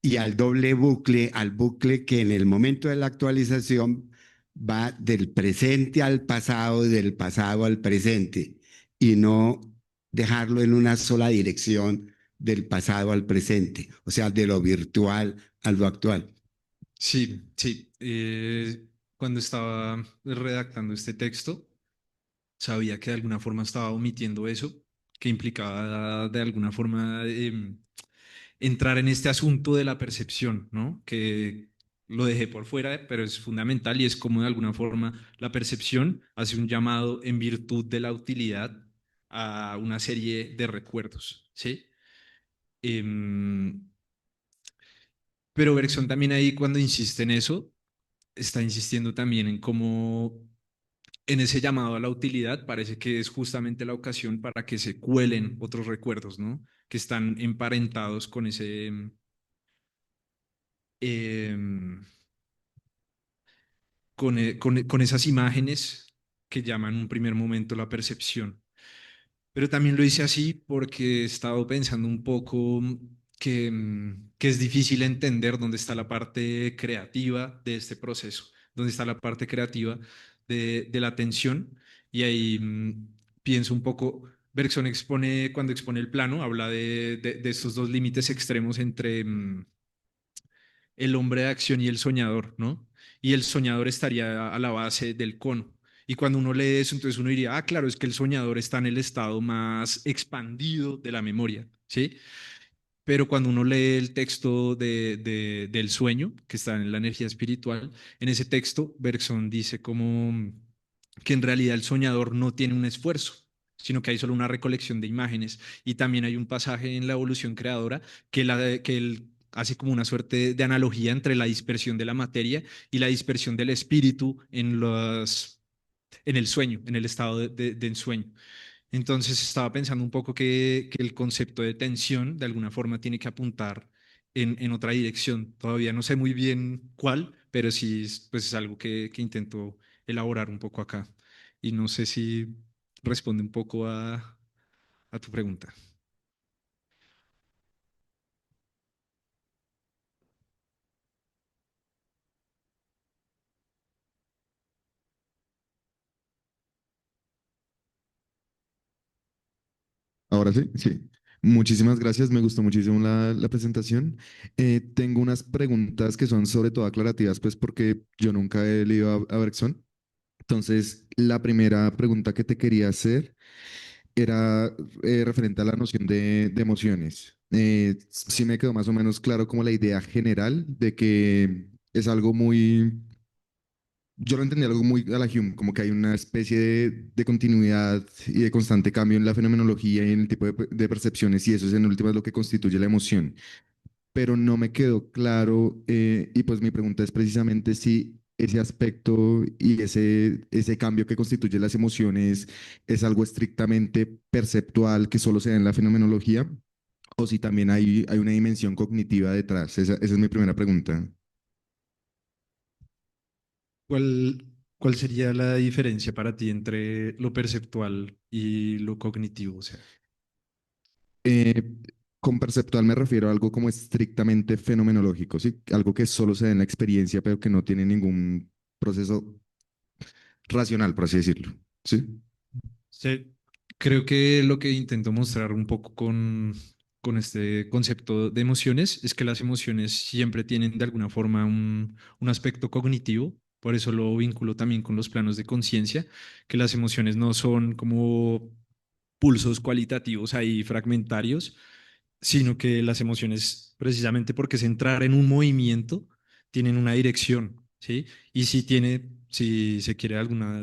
Y al doble bucle, al bucle que en el momento de la actualización va del presente al pasado y del pasado al presente, y no dejarlo en una sola dirección del pasado al presente, o sea, de lo virtual a lo actual. Sí, sí. Cuando estaba redactando este texto, sabía que de alguna forma estaba omitiendo eso, que implicaba de alguna forma entrar en este asunto de la percepción, ¿no? Que lo dejé por fuera, pero es fundamental y es como de alguna forma la percepción hace un llamado en virtud de la utilidad a una serie de recuerdos, ¿sí? Em, pero Bergson también ahí cuando insiste en eso, está insistiendo también en cómo en ese llamado a la utilidad parece que es justamente la ocasión para que se cuelen otros recuerdos, ¿no? Que están emparentados con ese, em, con esas imágenes que llaman en un primer momento la percepción. Pero también lo hice así porque he estado pensando un poco que es difícil entender dónde está la parte creativa de este proceso, dónde está la parte creativa de la atención. Y ahí pienso un poco, Bergson expone, cuando expone el plano, habla de estos dos límites extremos entre el hombre de acción y el soñador, ¿no? Y el soñador estaría a la base del cono. Y cuando uno lee eso, entonces uno diría, ah, claro, es que el soñador está en el estado más expandido de la memoria, ¿sí? Pero cuando uno lee el texto del sueño, que está en la energía espiritual, en ese texto Bergson dice como que en realidad el soñador no tiene un esfuerzo, sino que hay solo una recolección de imágenes. Y también hay un pasaje en la evolución creadora que él hace como una suerte de analogía entre la dispersión de la materia y la dispersión del espíritu en el sueño, en el estado de ensueño. Entonces estaba pensando un poco que el concepto de tensión de alguna forma tiene que apuntar en otra dirección. Todavía no sé muy bien cuál, pero sí pues es algo que intento elaborar un poco acá. Y no sé si responde un poco a tu pregunta. Ahora sí, sí. Muchísimas gracias, me gustó muchísimo la presentación. Tengo unas preguntas que son sobre todo aclarativas, pues porque yo nunca he leído a Bergson. Entonces, la primera pregunta que te quería hacer era referente a la noción de emociones. Sí me quedó más o menos claro como la idea general de que es algo muy, yo lo entendí algo muy a la Hume, como que hay una especie de continuidad y de constante cambio en la fenomenología y en el tipo de percepciones, y eso es en últimas lo que constituye la emoción. Pero no me quedó claro, y pues mi pregunta es precisamente si ese aspecto y ese cambio que constituye las emociones es algo estrictamente perceptual que solo se da en la fenomenología, o si también hay una dimensión cognitiva detrás. Esa es mi primera pregunta. ¿Cuál? ¿Cuál sería la diferencia para ti entre lo perceptual y lo cognitivo? O sea, Eh, con perceptual me refiero a algo como estrictamente fenomenológico, ¿sí? Algo que solo se da en la experiencia, pero que no tiene ningún proceso racional, por así decirlo, ¿sí? sí, creo que lo que intento mostrar un poco con este concepto de emociones es que las emociones siempre tienen de alguna forma un aspecto cognitivo. Por eso lo vinculo también con los planos de conciencia, que las emociones no son como pulsos cualitativos ahí fragmentarios, sino que las emociones, precisamente porque es entrar en un movimiento, tienen una dirección, ¿sí? Y si tiene, si se quiere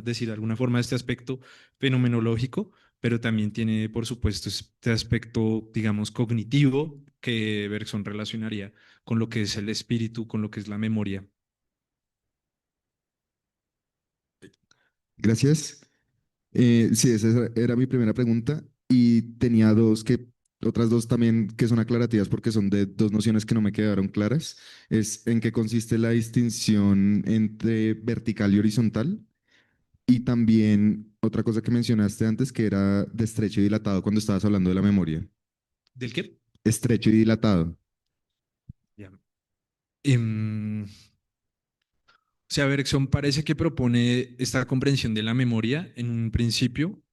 decir de alguna forma este aspecto fenomenológico, pero también tiene, por supuesto, este aspecto, digamos, cognitivo que Bergson relacionaría con lo que es el espíritu, con lo que es la memoria. Gracias. Sí, era mi primera pregunta y tenía otras dos también que son aclarativas porque son de dos nociones que no me quedaron claras. Es en qué consiste la distinción entre vertical y horizontal y también otra cosa que mencionaste antes que era de estrecho y dilatado cuando estabas hablando de la memoria. ¿Del qué? Estrecho y dilatado. Ya. Em, o sea, Bergson parece que propone esta comprensión de la memoria en un principio.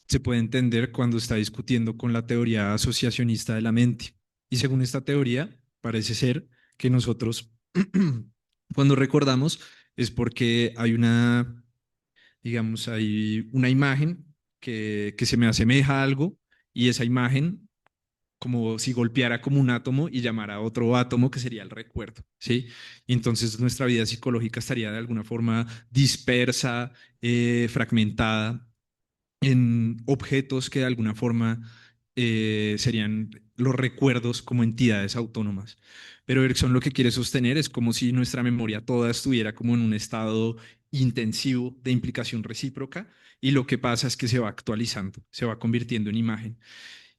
Se puede entender cuando está discutiendo con la teoría asociacionista de la mente. Y según esta teoría, parece ser que nosotros, cuando recordamos, es porque hay digamos, hay una imagen que se me asemeja a algo y esa imagen como si golpeara como un átomo y llamara a otro átomo que sería el recuerdo, ¿sí? Y entonces nuestra vida psicológica estaría de alguna forma dispersa, fragmentada en objetos que de alguna forma serían los recuerdos como entidades autónomas. Pero Bergson lo que quiere sostener es como si nuestra memoria toda estuviera como en un estado intensivo de implicación recíproca y lo que pasa es que se va actualizando, se va convirtiendo en imagen.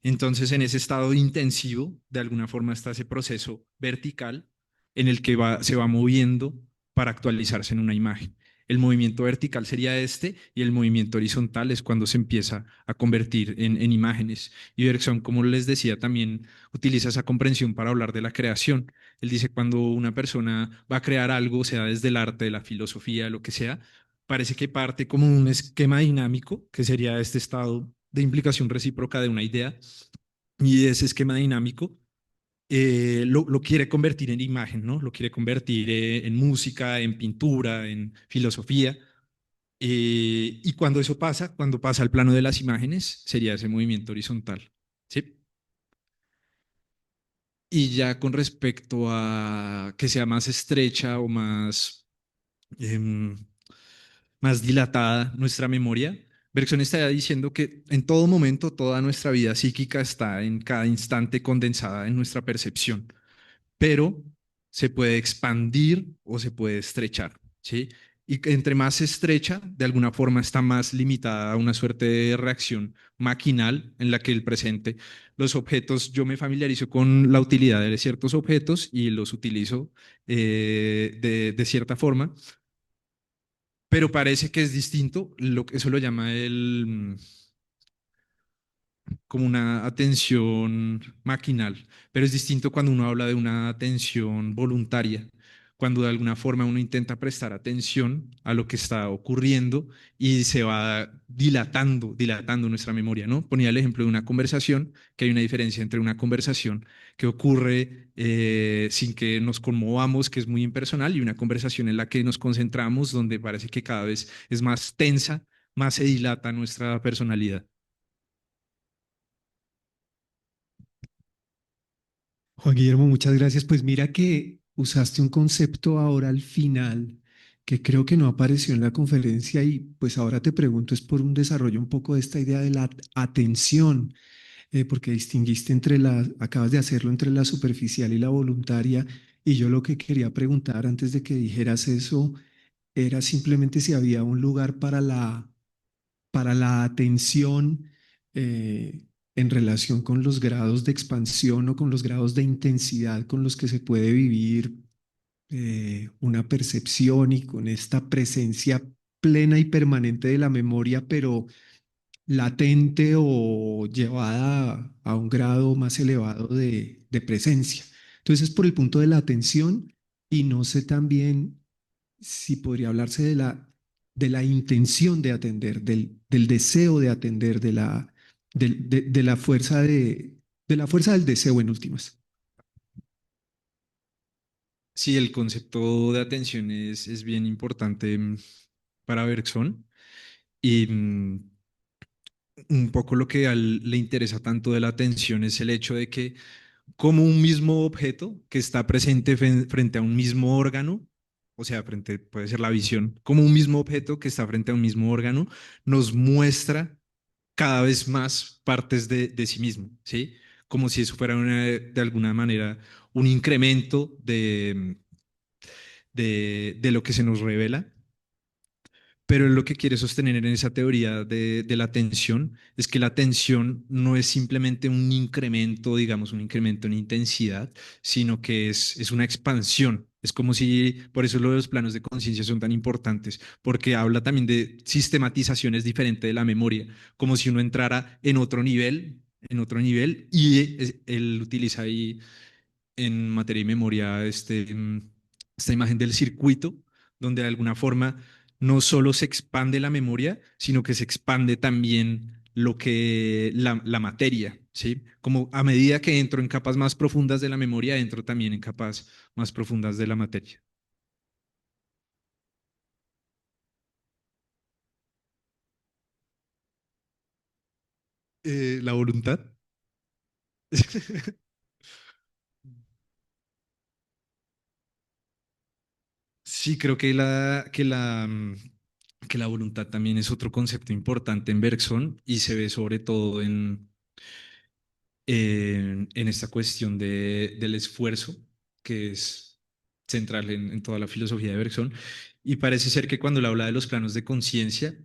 Entonces, en ese estado intensivo, de alguna forma está ese proceso vertical en el que se va moviendo para actualizarse en una imagen. El movimiento vertical sería este y el movimiento horizontal es cuando se empieza a convertir en imágenes. Y Bergson, como les decía, también utiliza esa comprensión para hablar de la creación. Él dice, cuando una persona va a crear algo, sea desde el arte, la filosofía, lo que sea, parece que parte como un esquema dinámico, que sería este estado de implicación recíproca de una idea, y ese esquema dinámico lo quiere convertir en imagen, ¿no? Lo quiere convertir en música, en pintura, en filosofía. Y cuando eso pasa, cuando pasa al plano de las imágenes, sería ese movimiento horizontal, ¿sí? Y ya con respecto a que sea más estrecha o em, más dilatada nuestra memoria, Bergson está diciendo que en todo momento toda nuestra vida psíquica está en cada instante condensada en nuestra percepción, pero se puede expandir o se puede estrechar, ¿sí? Y que entre más se estrecha, de alguna forma está más limitada a una suerte de reacción maquinal en la que el presente, los objetos, yo me familiarizo con la utilidad de ciertos objetos y los utilizo de cierta forma, pero parece que es distinto, eso lo llama como una atención maquinal, pero es distinto cuando uno habla de una atención voluntaria, cuando de alguna forma uno intenta prestar atención a lo que está ocurriendo y se va dilatando nuestra memoria, ¿no? Ponía el ejemplo de una conversación, que hay una diferencia entre una conversación que ocurre sin que nos conmovamos, que es muy impersonal, y una conversación en la que nos concentramos, donde parece que cada vez es más tensa, más se dilata nuestra personalidad. Juan Guillermo, muchas gracias. Pues mira que usaste un concepto ahora al final que creo que no apareció en la conferencia y pues ahora te pregunto es por un desarrollo un poco de esta idea de la atención, porque distinguiste acabas de hacerlo entre la superficial y la voluntaria y yo lo que quería preguntar antes de que dijeras eso era simplemente si había un lugar para la atención en relación con los grados de expansión o con los grados de intensidad con los que se puede vivir una percepción y con esta presencia plena y permanente de la memoria, pero latente o llevada a un grado más elevado de presencia. Entonces, es por el punto de la atención y no sé también si podría hablarse de la intención de atender, del deseo de atender, de la fuerza de la fuerza del deseo en últimas. Sí, el concepto de atención es bien importante para Bergson y un poco lo que a él le interesa tanto de la atención es el hecho de que como un mismo objeto que está presente frente a un mismo órgano, o sea, frente, puede ser la visión, como un mismo objeto que está frente a un mismo órgano, nos muestra cada vez más partes de sí mismo, ¿sí? Como si eso fuera de alguna manera un incremento de lo que se nos revela, pero lo que quiere sostener en esa teoría de la atención es que la atención no es simplemente un incremento, digamos, un incremento en intensidad, sino que es una expansión. Es como si, por eso lo de los planos de conciencia son tan importantes, porque habla también de sistematizaciones diferentes de la memoria, como si uno entrara en otro nivel, y él utiliza ahí en materia y memoria esta imagen del circuito, donde de alguna forma no solo se expande la memoria, sino que se expande también lo que la materia, ¿sí? Como a medida que entro en capas más profundas de la memoria, entro también en capas más profundas de la materia. La voluntad. Sí, creo que que la voluntad también es otro concepto importante en Bergson y se ve sobre todo en esta cuestión del esfuerzo, que es central en toda la filosofía de Bergson. Y parece ser que cuando él habla de los planos de conciencia,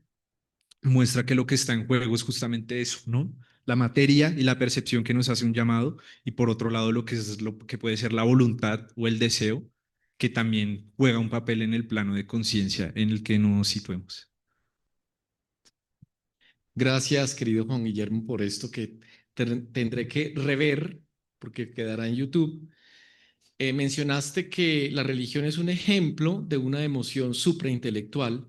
muestra que lo que está en juego es justamente eso, ¿no? La materia y la percepción que nos hace un llamado, y por otro lado lo que es lo que puede ser la voluntad o el deseo, que también juega un papel en el plano de conciencia en el que nos situemos. Gracias, querido Juan Guillermo, por esto que tendré que rever porque quedará en YouTube. Mencionaste que la religión es un ejemplo de una emoción supraintelectual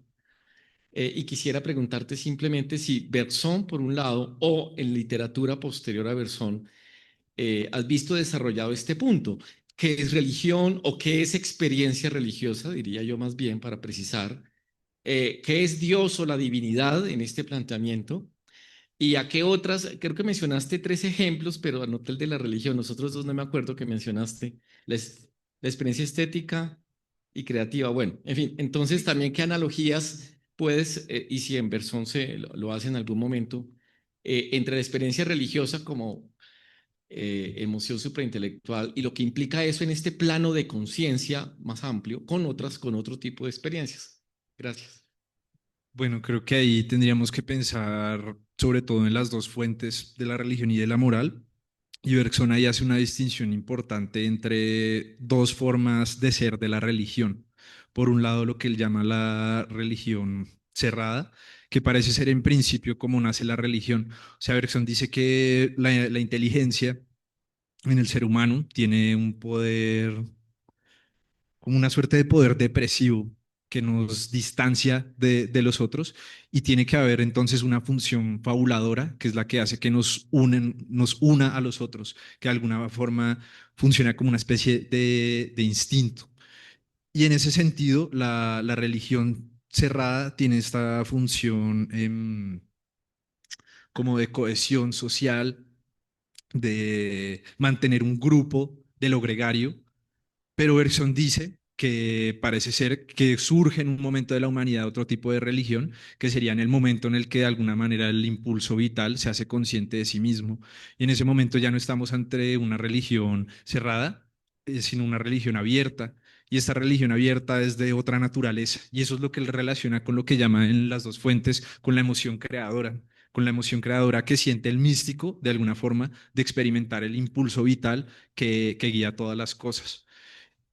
y quisiera preguntarte simplemente si Bergson, por un lado, o en literatura posterior a Bergson, has visto desarrollado este punto. ¿Qué es religión o qué es experiencia religiosa? Diría yo más bien para precisar. ¿Qué es Dios o la divinidad en este planteamiento? ¿Y a qué otras? Creo que mencionaste tres ejemplos, pero anoté el de la religión. Nosotros dos no me acuerdo que mencionaste. La experiencia estética y creativa. Bueno, en fin, entonces también qué analogías puedes, y si en Bersón lo hace en algún momento, entre la experiencia religiosa como emoción supraintelectual y lo que implica eso en este plano de conciencia más amplio con con otro tipo de experiencias. Gracias. Bueno, creo que ahí tendríamos que pensar sobre todo en las dos fuentes de la religión y de la moral. Y Bergson ahí hace una distinción importante entre dos formas de ser de la religión. Por un lado, lo que él llama la religión cerrada, que parece ser en principio como nace la religión. O sea, Bergson dice que la inteligencia en el ser humano tiene un poder, como una suerte de poder depresivo que nos distancia de los otros y tiene que haber entonces una función fabuladora que es la que hace que nos una a los otros, que de alguna forma funciona como una especie de instinto. Y en ese sentido, la religión cerrada tiene esta función como de cohesión social, de mantener un grupo de lo gregario, pero Bergson dice que parece ser que surge en un momento de la humanidad otro tipo de religión, que sería en el momento en el que de alguna manera el impulso vital se hace consciente de sí mismo. Y en ese momento ya no estamos ante una religión cerrada, sino una religión abierta. Y esta religión abierta es de otra naturaleza. Y eso es lo que él relaciona con lo que llama en las dos fuentes, con la emoción creadora, con la emoción creadora que siente el místico, de alguna forma, de experimentar el impulso vital que guía todas las cosas.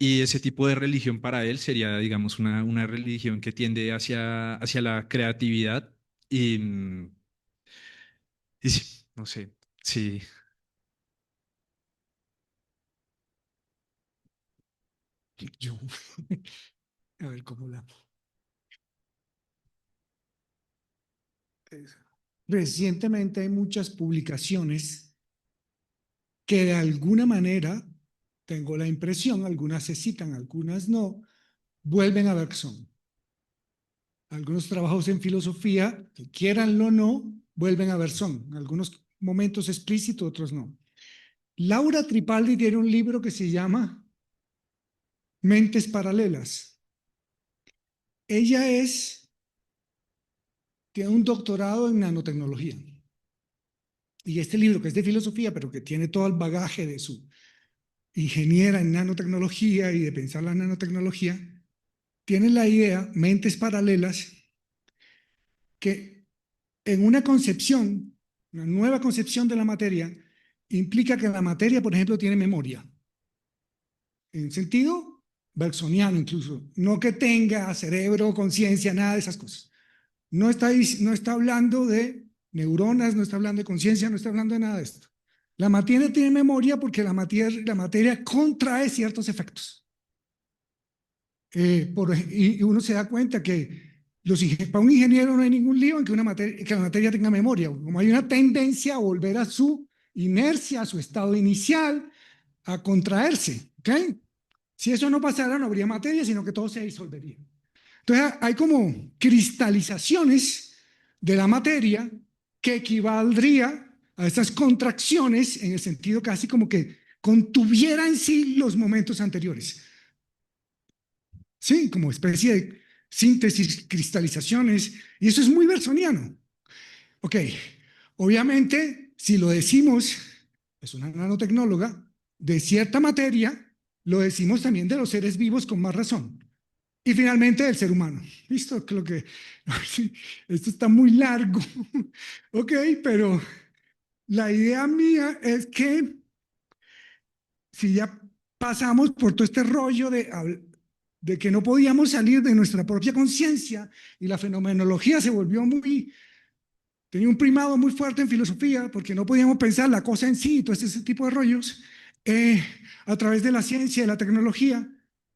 Y ese tipo de religión para él sería, digamos, una religión que tiende hacia la creatividad y, y sí, no sé, sí. Yo, a ver cómo la... Recientemente hay muchas publicaciones que de alguna manera, tengo la impresión, algunas se citan, algunas no, vuelven a Bergson. Algunos trabajos en filosofía, que quieranlo o no, vuelven a Bergson. En algunos momentos explícito, otros no. Laura Tripaldi tiene un libro que se llama Mentes Paralelas. Ella tiene un doctorado en nanotecnología. Y este libro, que es de filosofía, pero que tiene todo el bagaje de su ingeniera en nanotecnología y de pensar la nanotecnología, tiene la idea, mentes paralelas, que en una concepción, una nueva concepción de la materia, implica que la materia, por ejemplo, tiene memoria. En sentido bergsoniano incluso, no que tenga cerebro, conciencia, nada de esas cosas. No está hablando de neuronas, no está hablando de conciencia, no está hablando de nada de esto. La materia tiene memoria porque la materia contrae ciertos efectos. Y uno se da cuenta que para un ingeniero no hay ningún lío en que la materia tenga memoria, como hay una tendencia a volver a su inercia, a su estado inicial, a contraerse. ¿Okay? Si eso no pasara, no habría materia, sino que todo se disolvería. Entonces, hay como cristalizaciones de la materia que equivaldría a estas contracciones en el sentido casi como que contuviera en sí los momentos anteriores. Sí, como especie de síntesis, cristalizaciones, y eso es muy bersoniano. Ok, obviamente, si lo decimos, es una nanotecnóloga, de cierta materia, lo decimos también de los seres vivos con más razón. Y finalmente del ser humano. ¿Listo? Creo que esto está muy largo. Ok, pero la idea mía es que si ya pasamos por todo este rollo de que no podíamos salir de nuestra propia conciencia y la fenomenología se volvió tenía un primado muy fuerte en filosofía porque no podíamos pensar la cosa en sí y todo ese tipo de rollos, a través de la ciencia y la tecnología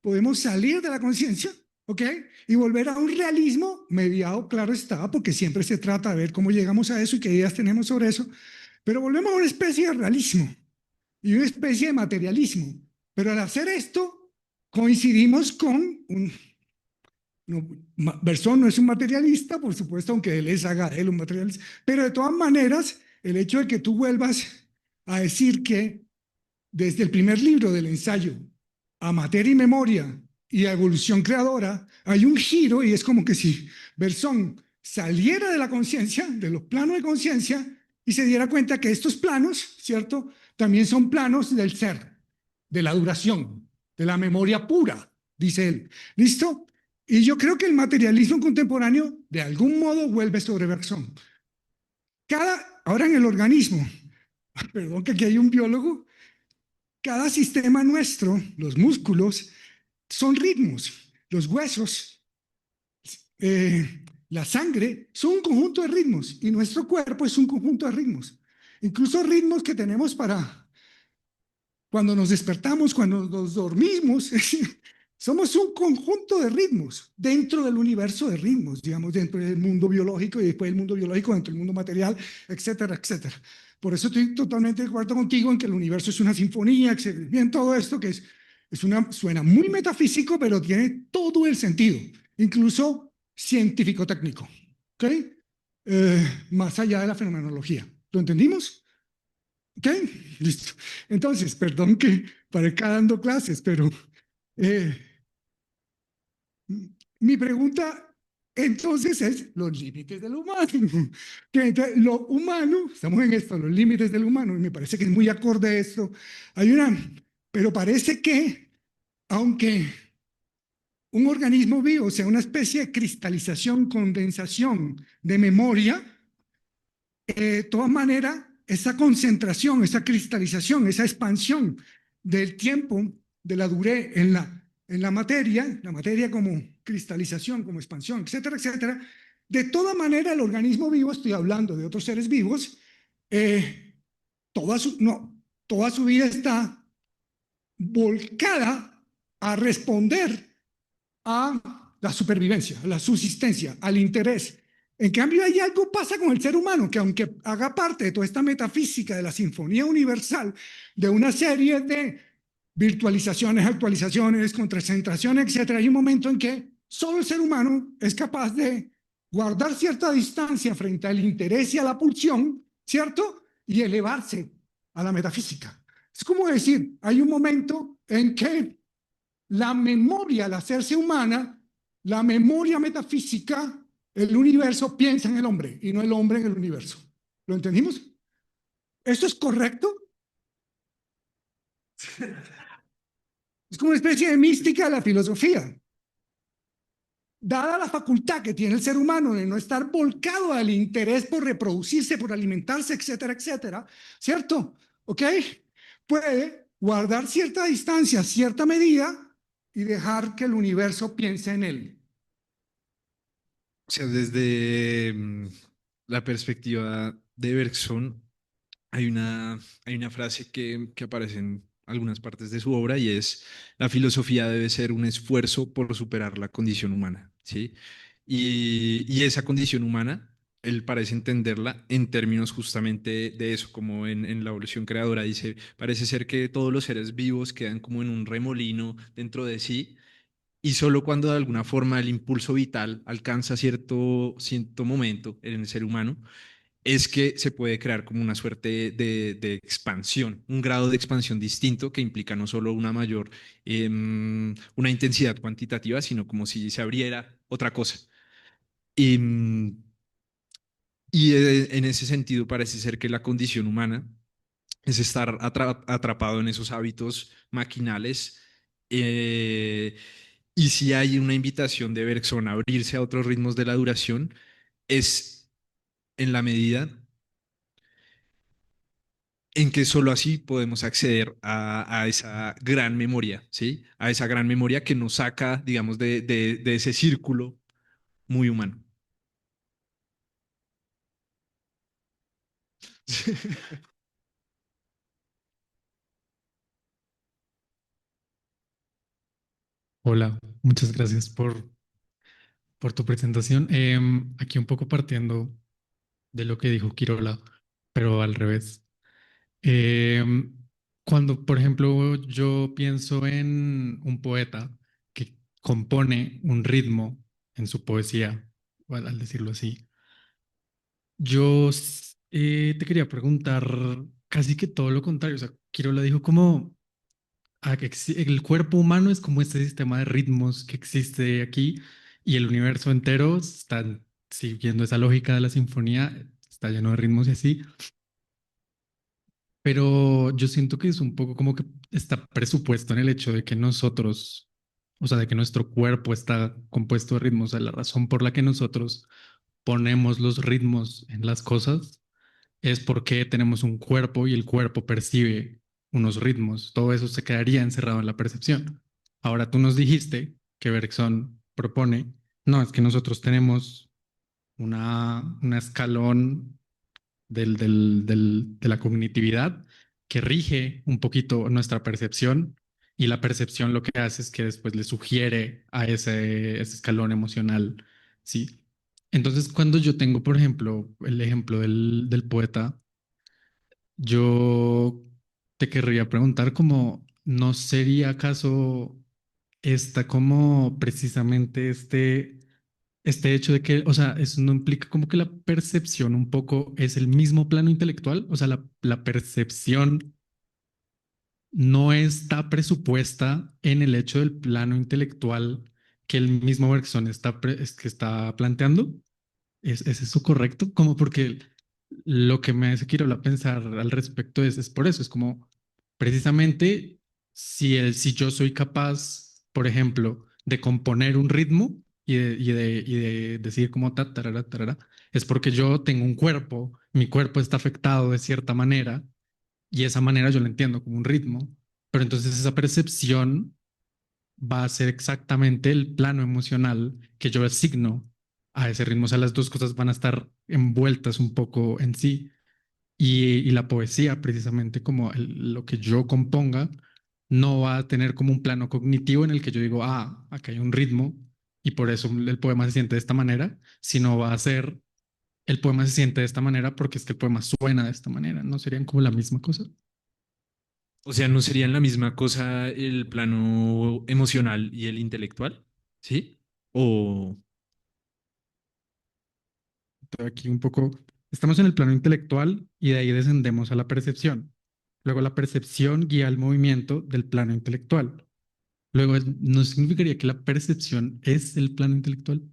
podemos salir de la conciencia, ¿ok? Y volver a un realismo mediado, claro está, porque siempre se trata de ver cómo llegamos a eso y qué ideas tenemos sobre eso, pero volvemos a una especie de realismo y una especie de materialismo. Pero al hacer esto, coincidimos con no, Bergson no es un materialista, por supuesto, aunque él haga de él un materialista, pero de todas maneras, el hecho de que tú vuelvas a decir que desde el primer libro del ensayo a materia y memoria y a evolución creadora, hay un giro y es como que si Bergson saliera de la conciencia, de los planos de conciencia, y se diera cuenta que estos planos, ¿cierto? También son planos del ser, de la duración, de la memoria pura, dice él. ¿Listo? Y yo creo que el materialismo contemporáneo de algún modo vuelve sobre Bergson. Ahora en el organismo, perdón que aquí hay un biólogo, cada sistema nuestro, los músculos, son ritmos. Los huesos, la sangre, son un conjunto de ritmos y nuestro cuerpo es un conjunto de ritmos. Incluso ritmos que tenemos para cuando nos despertamos, cuando nos dormimos. Somos un conjunto de ritmos dentro del universo de ritmos, digamos, dentro del mundo biológico y después del mundo biológico, dentro del mundo material, etcétera, etcétera. Por eso estoy totalmente de acuerdo contigo en que el universo es una sinfonía, bien todo esto que suena muy metafísico, pero tiene todo el sentido, incluso científico-técnico, ¿ok? Más allá de la fenomenología. ¿Lo entendimos? ¿Ok? Listo. Entonces, perdón que parezca dando clases, pero mi pregunta entonces es los límites del humano. Que entonces, lo humano, estamos en esto, los límites del humano, y me parece que es muy acorde a esto. Pero parece que, aunque un organismo vivo sea una especie de cristalización, condensación de memoria, de todas maneras, esa concentración, esa cristalización, esa expansión del tiempo de la dureza en la materia como cristalización, como expansión, etcétera, etcétera. De toda manera, el organismo vivo, estoy hablando de otros seres vivos, toda su vida está volcada a responder a la supervivencia, a la subsistencia, al interés. En cambio, hay algo pasa con el ser humano, que aunque haga parte de toda esta metafísica de la sinfonía universal, de una serie de virtualizaciones, actualizaciones, concentraciones, etcétera, hay un momento en que solo el ser humano es capaz de guardar cierta distancia frente al interés y a la pulsión, ¿cierto? Y elevarse a la metafísica. Es como decir, hay un momento en que la memoria, al hacerse humana, la memoria metafísica, el universo piensa en el hombre y no el hombre en el universo. ¿Lo entendimos? ¿Esto es correcto? Es como una especie de mística de la filosofía. Dada la facultad que tiene el ser humano de no estar volcado al interés por reproducirse, por alimentarse, etcétera, etcétera, ¿cierto? ¿Ok? Puede guardar cierta distancia, cierta medida y dejar que el universo piense en él. O sea, desde la perspectiva de Bergson, hay una frase que aparece en algunas partes de su obra y es: la filosofía debe ser un esfuerzo por superar la condición humana, ¿sí? Y esa condición humana, él parece entenderla en términos justamente de eso, como en la evolución creadora dice, parece ser que todos los seres vivos quedan como en un remolino dentro de sí, y solo cuando de alguna forma el impulso vital alcanza cierto momento en el ser humano, es que se puede crear como una suerte de expansión, un grado de expansión distinto que implica no solo una intensidad cuantitativa, sino como si se abriera otra cosa. Y, en ese sentido parece ser que la condición humana es estar atrapado en esos hábitos maquinales. eh, y si hay una invitación de Bergson a abrirse a otros ritmos de la duración, es en la medida en que solo así podemos acceder a esa gran memoria, ¿sí? A esa gran memoria que nos saca, digamos, de ese círculo muy humano. Hola, muchas gracias por tu presentación. Aquí un poco partiendo de lo que dijo Quirola, pero al revés. Em, Cuando, por ejemplo, yo pienso en un poeta que compone un ritmo en su poesía, al decirlo así, te quería preguntar casi que todo lo contrario. O sea, Quirola dijo como que el cuerpo humano es como este sistema de ritmos que existe aquí y el universo entero está siguiendo esa lógica de la sinfonía, está lleno de ritmos y así, pero yo siento que es un poco como que está presupuesto en el hecho de que nosotros, o sea, de que nuestro cuerpo está compuesto de ritmos, o sea, la razón por la que nosotros ponemos los ritmos en las cosas es porque tenemos un cuerpo y el cuerpo percibe unos ritmos. Todo eso se quedaría encerrado en la percepción. Ahora tú nos dijiste que Bergson propone, no, es que nosotros tenemos una escalón de la cognitividad que rige un poquito nuestra percepción y la percepción lo que hace es que después le sugiere a ese escalón emocional, ¿sí? Entonces, cuando yo tengo, por ejemplo, el ejemplo del poeta, yo te querría preguntar como, ¿no sería acaso esta como precisamente este hecho de que, o sea, eso no implica como que la percepción un poco es el mismo plano intelectual? O sea, la percepción no está presupuesta en el hecho del plano intelectual que el mismo Bergson es que está planteando. ¿Es eso correcto? Como porque lo que me hace quiero pensar al respecto es por eso, es como precisamente si yo soy capaz, por ejemplo, de componer un ritmo y de decir como ta, tarara, tarara, es porque yo tengo un cuerpo, mi cuerpo está afectado de cierta manera y esa manera yo lo entiendo como un ritmo, pero entonces esa percepción va a ser exactamente el plano emocional que yo asigno a ese ritmo. O sea, las dos cosas van a estar envueltas un poco en sí. Y la poesía, precisamente como lo que yo componga, no va a tener como un plano cognitivo en el que yo digo, ah, acá hay un ritmo y por eso el poema se siente de esta manera, sino va a ser, el poema se siente de esta manera porque es que el poema suena de esta manera, ¿no serían como la misma cosa? O sea, ¿no serían la misma cosa el plano emocional y el intelectual? ¿Sí? O, Aquí un poco, estamos en el plano intelectual y de ahí descendemos a la percepción. Luego la percepción guía el movimiento del plano intelectual. Luego, ¿no significaría que la percepción es el plano intelectual?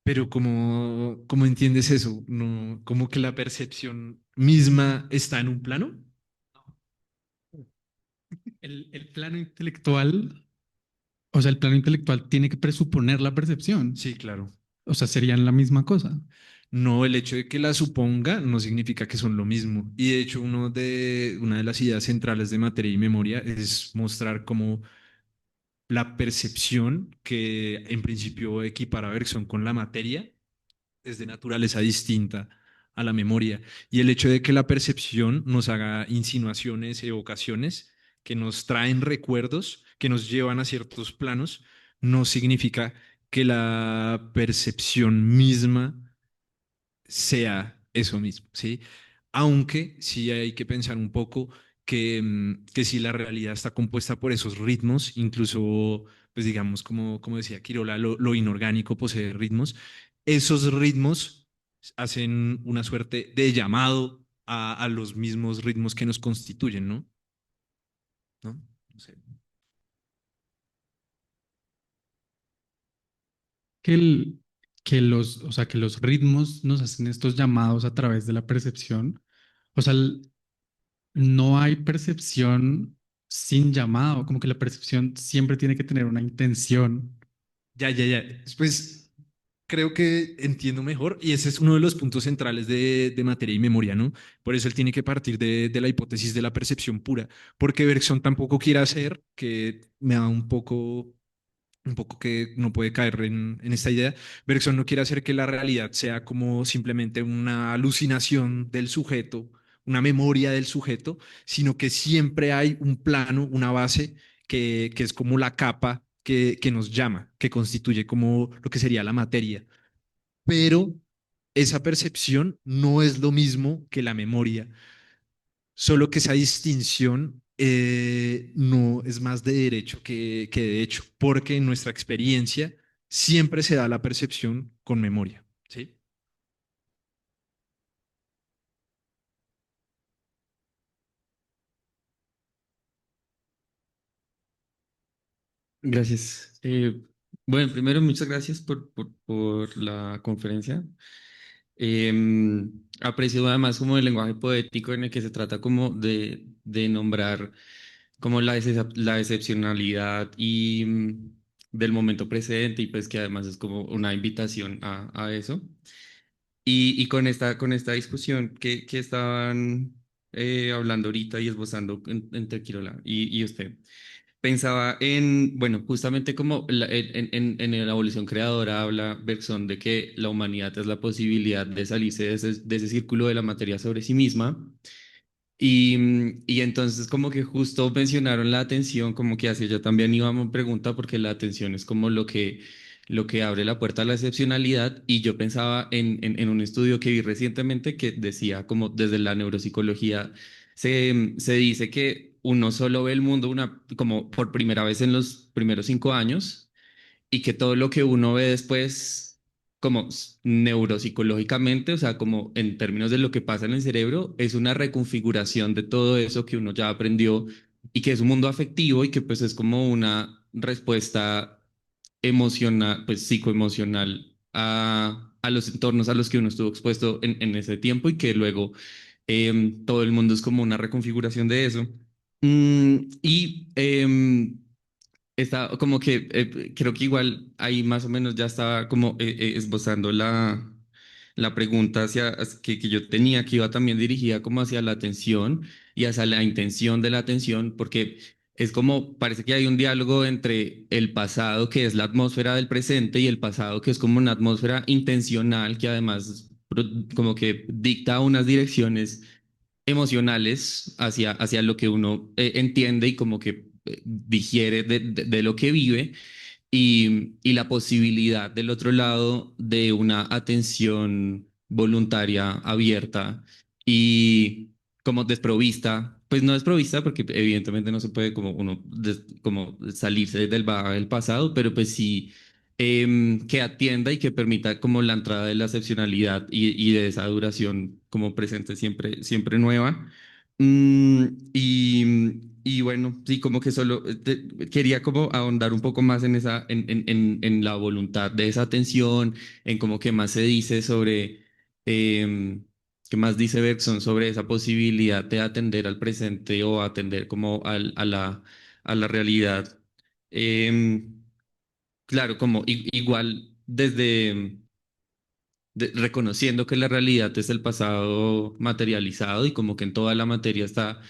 pero ¿cómo entiendes eso? ¿No, como que la percepción misma está en un plano? El plano intelectual, o sea, el plano intelectual tiene que presuponer la percepción. Sí, claro. O sea, serían la misma cosa. No, el hecho de que la suponga no significa que son lo mismo. Y de hecho, una de las ideas centrales de materia y memoria es mostrar cómo la percepción, que en principio equipara a Bergson con la materia, es de naturaleza distinta a la memoria. Y el hecho de que la percepción nos haga insinuaciones, evocaciones, que nos traen recuerdos, que nos llevan a ciertos planos, no significa que la percepción misma sea eso mismo, ¿sí? Aunque sí hay que pensar un poco que si la realidad está compuesta por esos ritmos, incluso, pues digamos, como decía Quirola, lo inorgánico posee ritmos, esos ritmos hacen una suerte de llamado a los mismos ritmos que nos constituyen, ¿no? ¿No? No sé. Que, o sea, que los ritmos nos hacen estos llamados a través de la percepción. O sea, no hay percepción sin llamado, como que la percepción siempre tiene que tener una intención. Ya. Pues creo que entiendo mejor y ese es uno de los puntos centrales de materia y memoria, ¿no? Por eso él tiene que partir de la hipótesis de la percepción pura, porque Bergson tampoco quiere hacer, que me da un poco que no puede caer en esta idea, Bergson no quiere hacer que la realidad sea como simplemente una alucinación del sujeto, una memoria del sujeto, sino que siempre hay un plano, una base que es como la capa que nos llama, que constituye como lo que sería la materia. Pero esa percepción no es lo mismo que la memoria, solo que esa distinción no es más de derecho que de hecho, porque en nuestra experiencia siempre se da la percepción con memoria, ¿sí? Gracias. Bueno, primero, muchas gracias por la conferencia. Aprecio además como el lenguaje poético en el que se trata como de nombrar como la excepcionalidad y del momento presente y pues que además es como una invitación a eso. Y con esta discusión que estaban hablando ahorita y esbozando entre Quirola y usted. Pensaba en, bueno, justamente como en la evolución creadora habla Bergson de que la humanidad es la posibilidad de salirse de ese círculo de la materia sobre sí misma. Y entonces como que justo mencionaron la atención, como que hacia yo también iba a mi pregunta, porque la atención es como lo que abre la puerta a la excepcionalidad. Y yo pensaba en un estudio que vi recientemente que decía como desde la neuropsicología se dice que uno solo ve el mundo como por primera vez en los primeros 5 años y que todo lo que uno ve después, como neuropsicológicamente, o sea, como en términos de lo que pasa en el cerebro, es una reconfiguración de todo eso que uno ya aprendió y que es un mundo afectivo y que pues es como una respuesta emocional, pues psicoemocional a los entornos a los que uno estuvo expuesto en ese tiempo y que luego todo el mundo es como una reconfiguración de eso. Está como que creo que igual ahí más o menos ya estaba como esbozando la pregunta que yo tenía, que iba también dirigida como hacia la atención y hacia la intención de la atención, porque es como, parece que hay un diálogo entre el pasado, que es la atmósfera del presente, y el pasado, que es como una atmósfera intencional, que además como que dicta unas direcciones emocionales hacia lo que uno entiende y como que digiere de lo que vive y la posibilidad del otro lado de una atención voluntaria, abierta y como desprovista, pues no desprovista porque evidentemente no se puede como uno como salirse del pasado, pero pues sí que atienda y que permita como la entrada de la excepcionalidad y de esa duración como presente siempre nueva. Y bueno, sí, como que solo quería como ahondar un poco más en en la voluntad de esa atención, en como que más se dice sobre, qué más dice Bergson sobre esa posibilidad de atender al presente o atender como a la realidad. Em, claro, como igual desde reconociendo que la realidad es el pasado materializado y como que en toda la materia está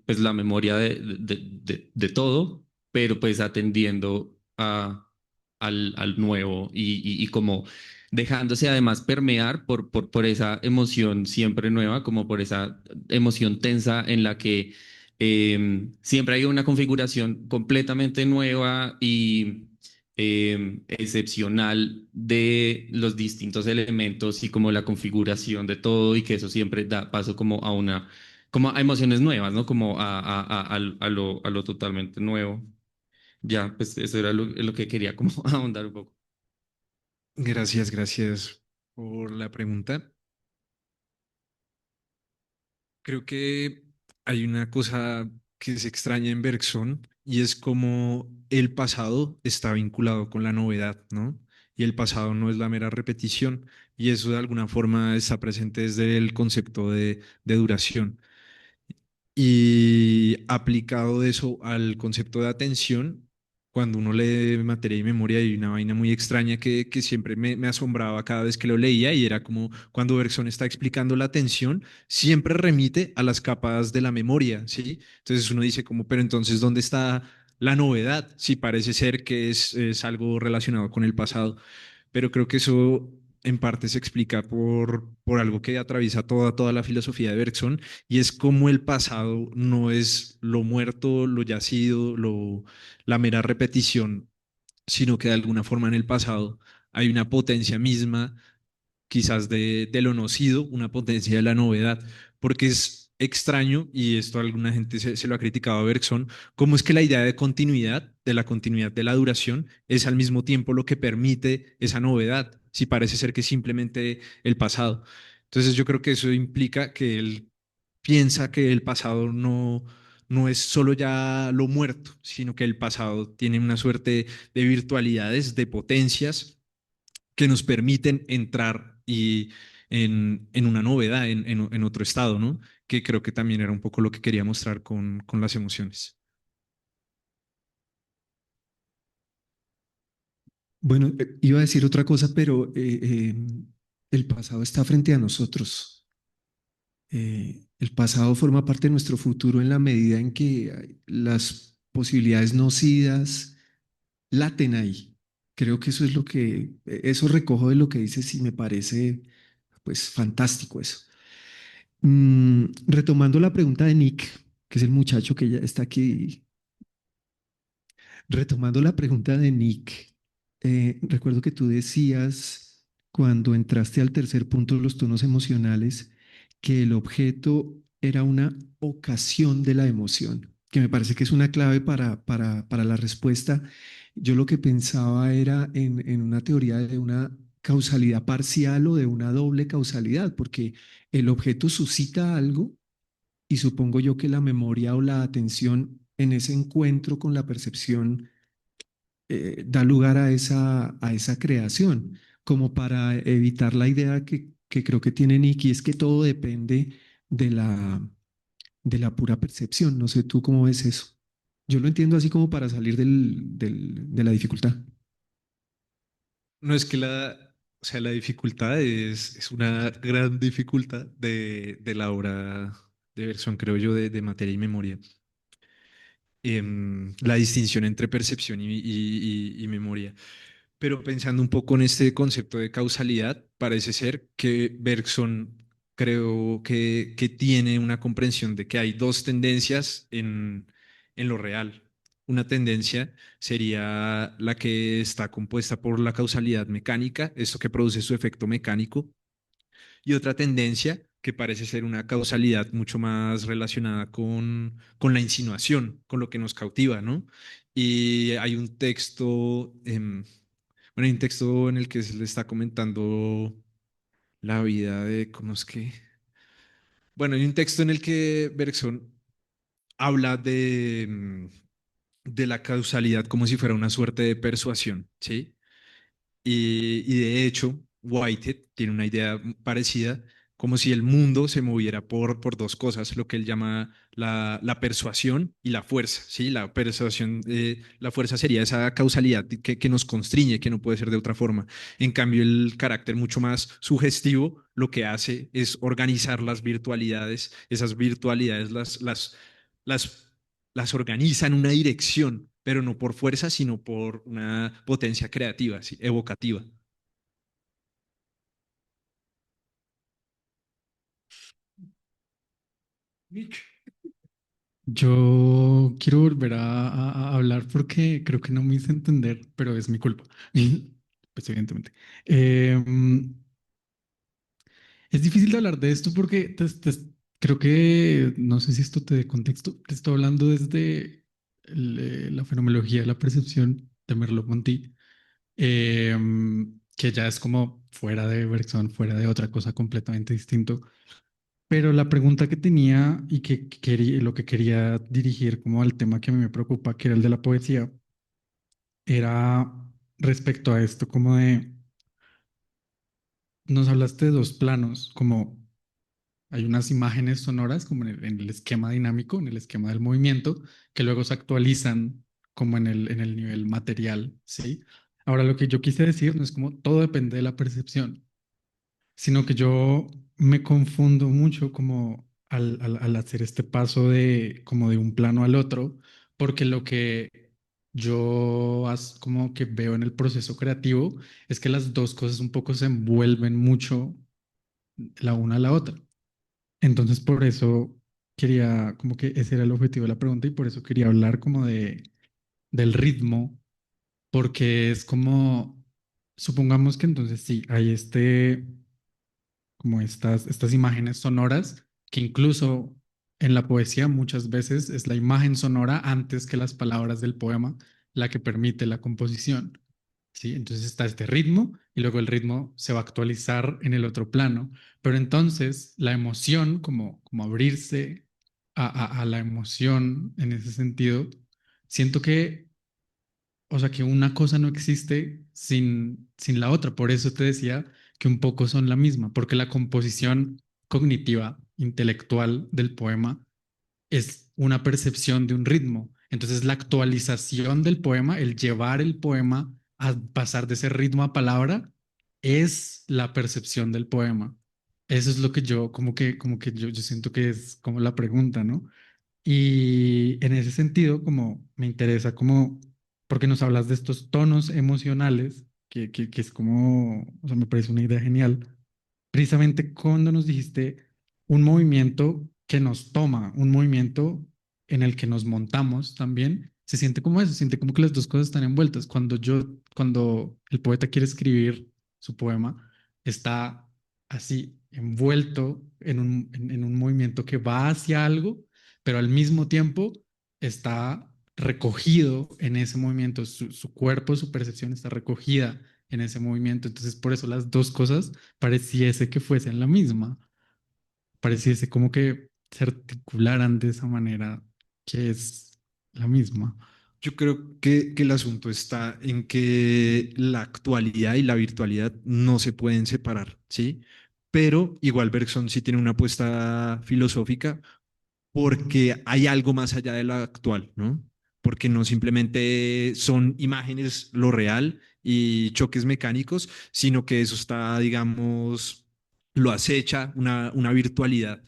pues la memoria de todo, pero pues atendiendo al nuevo y como dejándose además permear por esa emoción siempre nueva, como por esa emoción tensa en la que siempre hay una configuración completamente nueva y excepcional de los distintos elementos y como la configuración de todo y que eso siempre da paso como a como a emociones nuevas, ¿no? Como a lo totalmente nuevo. Ya, pues eso era lo que quería como ahondar un poco. Gracias por la pregunta. Creo que hay una cosa que se extraña en Bergson y es como el pasado está vinculado con la novedad, ¿no? Y el pasado no es la mera repetición y eso de alguna forma está presente desde el concepto de duración. Y aplicado eso al concepto de atención, cuando uno lee materia y memoria hay una vaina muy extraña que siempre me asombraba cada vez que lo leía y era como cuando Bergson está explicando la atención, siempre remite a las capas de la memoria, ¿sí? Entonces uno dice como, pero entonces, ¿dónde está la novedad? Sí, parece ser que es algo relacionado con el pasado, pero creo que eso en parte se explica por algo que atraviesa toda la filosofía de Bergson, y es como el pasado no es lo muerto, lo yacido, la mera repetición, sino que de alguna forma en el pasado hay una potencia misma quizás de lo no sido, una potencia de la novedad, porque es extraño, y esto alguna gente se lo ha criticado a Bergson, cómo es que la idea de la continuidad de la duración, es al mismo tiempo lo que permite esa novedad, si parece ser que es simplemente el pasado. Entonces yo creo que eso implica que él piensa que el pasado no es solo ya lo muerto, sino que el pasado tiene una suerte de virtualidades, de potencias que nos permiten entrar en una novedad, en otro estado, ¿no? Que creo que también era un poco lo que quería mostrar con las emociones. Bueno, iba a decir otra cosa, pero el pasado está frente a nosotros. El pasado forma parte de nuestro futuro en la medida en que las posibilidades no sidas laten ahí. Creo que eso es lo que, eso recojo de lo que dices y me parece pues fantástico eso. Retomando la pregunta de Nick, que es el muchacho que ya está aquí. Retomando la pregunta de Nick, recuerdo que tú decías cuando entraste al tercer punto, los tonos emocionales, que el objeto era una ocasión de la emoción, que me parece que es una clave para la respuesta. Yo lo que pensaba era en una teoría de una causalidad parcial o de una doble causalidad, porque el objeto suscita algo y supongo yo que la memoria o la atención en ese encuentro con la percepción da lugar a esa creación, como para evitar la idea que creo que tiene Nicky, es que todo depende de de la pura percepción. No sé tú cómo ves eso. Yo lo entiendo así como para salir de la dificultad. No es que la, sea, la dificultad es una gran dificultad de la obra de Bergson, creo yo, de materia y memoria. La distinción entre percepción y memoria. Pero pensando un poco en este concepto de causalidad, parece ser que Bergson creo que tiene una comprensión de que hay dos tendencias en lo real. Una tendencia sería la que está compuesta por la causalidad mecánica, esto que produce su efecto mecánico, y otra tendencia que parece ser una causalidad mucho más relacionada con la insinuación, con lo que nos cautiva, ¿no? Y hay un texto, bueno, hay un texto en el que se le está comentando la vida de, ¿cómo es que? Bueno, hay un texto en el que Bergson habla de la causalidad como si fuera una suerte de persuasión, ¿sí? Y de hecho, Whitehead tiene una idea parecida, como si el mundo se moviera por dos cosas, lo que él llama la persuasión y la fuerza. ¿Sí? La persuasión, la fuerza sería esa causalidad que nos constriñe, que no puede ser de otra forma. En cambio, el carácter mucho más sugestivo lo que hace es organizar las virtualidades. Esas virtualidades las, las organiza en una dirección, pero no por fuerza, sino por una potencia creativa, ¿sí? Evocativa. Nick. Yo quiero volver a hablar porque creo que no me hice entender, pero es mi culpa. Pues evidentemente. Em, es difícil de hablar de esto porque creo que, no sé si esto te dé contexto, te estoy hablando desde la fenomenología de la percepción de Merleau-Ponty, que ya es como fuera de Bergson, fuera de otra cosa completamente distinto. Pero la pregunta que tenía y que quería, lo que quería dirigir como al tema que a mí me preocupa, que era el de la poesía, era respecto a esto, como de, nos hablaste de dos planos, como hay unas imágenes sonoras, como en el esquema dinámico, en el esquema del movimiento, que luego se actualizan como en el nivel material, ¿sí? Ahora, lo que yo quise decir no es como todo depende de la percepción, sino que yo me confundo mucho como al hacer este paso de como de un plano al otro, porque lo que yo como que veo en el proceso creativo es que las dos cosas un poco se envuelven mucho la una a la otra. Entonces, por eso quería, como que ese era el objetivo de la pregunta y por eso quería hablar como del ritmo, porque es como, supongamos que entonces sí, hay como estas imágenes sonoras, que incluso en la poesía muchas veces es la imagen sonora antes que las palabras del poema la que permite la composición. ¿Sí? Entonces está este ritmo y luego el ritmo se va a actualizar en el otro plano, pero entonces la emoción, como abrirse a la emoción en ese sentido, siento que, o sea, que una cosa no existe sin la otra. Por eso te decía que un poco son la misma, porque la composición cognitiva, intelectual del poema es una percepción de un ritmo. Entonces, la actualización del poema, el llevar el poema a pasar de ese ritmo a palabra, es la percepción del poema. Eso es lo que yo, como que yo siento que es como la pregunta, ¿no? Y en ese sentido, como me interesa, como, porque nos hablas de estos tonos emocionales, que es como, o sea, me parece una idea genial. Precisamente cuando nos dijiste un movimiento que nos toma, un movimiento en el que nos montamos también, se siente como eso, se siente como que las dos cosas están envueltas. Cuando el poeta quiere escribir su poema, está así, envuelto en un movimiento que va hacia algo, pero al mismo tiempo está recogido en ese movimiento, su cuerpo, su percepción está recogida en ese movimiento. Entonces, por eso las dos cosas pareciese que fuesen la misma, pareciese como que se articularan de esa manera que es la misma. Yo creo que el asunto está en que la actualidad y la virtualidad no se pueden separar, ¿sí? Pero igual Bergson sí tiene una apuesta filosófica porque hay algo más allá de lo actual, ¿no? Porque no simplemente son imágenes lo real y choques mecánicos, sino que eso está, digamos, lo acecha una virtualidad.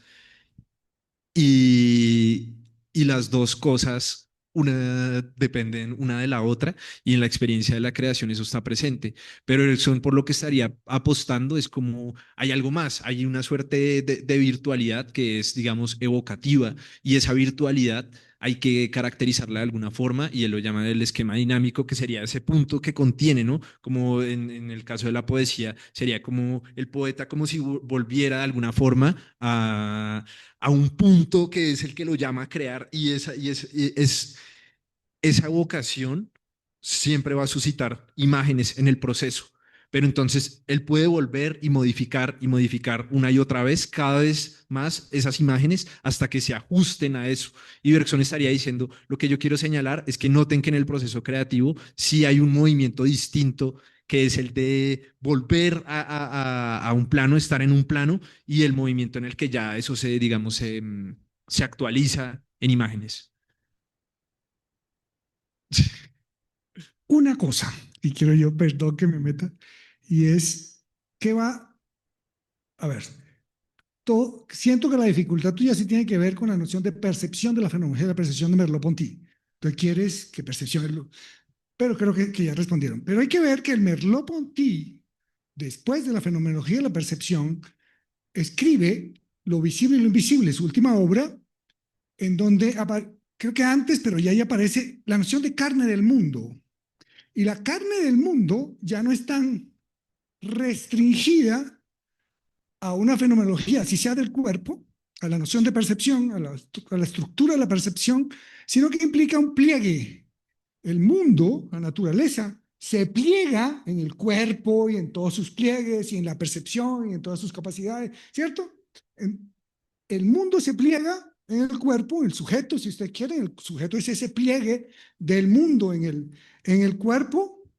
Y, y las dos cosas, una dependen una de la otra y en la experiencia de la creación eso está presente. Pero el son por lo que estaría apostando es como hay algo más, hay una suerte de virtualidad que es, digamos, evocativa y esa virtualidad hay que caracterizarla de alguna forma y él lo llama el esquema dinámico, que sería ese punto que contiene, ¿no? Como en el caso de la poesía, sería como el poeta como si volviera de alguna forma a un punto que es el que lo llama a crear esa vocación siempre va a suscitar imágenes en el proceso. Pero entonces él puede volver y modificar una y otra vez, cada vez más esas imágenes hasta que se ajusten a eso. Y Bergson estaría diciendo, lo que yo quiero señalar es que noten que en el proceso creativo sí hay un movimiento distinto que es el de volver a un plano, estar en un plano y el movimiento en el que ya eso se, digamos, se actualiza en imágenes. Una cosa, y quiero yo, perdón que me meta, y es que va, a ver, siento que la dificultad tuya sí tiene que ver con la noción de percepción de la fenomenología de la percepción de Merleau-Ponty. Tú quieres que percepción es pero creo que ya respondieron. Pero hay que ver que el Merleau-Ponty, después de la fenomenología de la percepción, escribe Lo visible y lo invisible, su última obra, en donde creo que antes, pero ya ahí aparece la noción de carne del mundo. Y la carne del mundo ya no es tan restringida a una fenomenología, si sea del cuerpo, a la noción de percepción, a la estructura de la percepción, sino que implica un pliegue. El mundo, la naturaleza, se pliega en el cuerpo y en todos sus pliegues y en la percepción y en todas sus capacidades, ¿cierto? El mundo se pliega en el cuerpo, el sujeto, si usted quiere, el sujeto es ese pliegue del mundo en el cuerpo,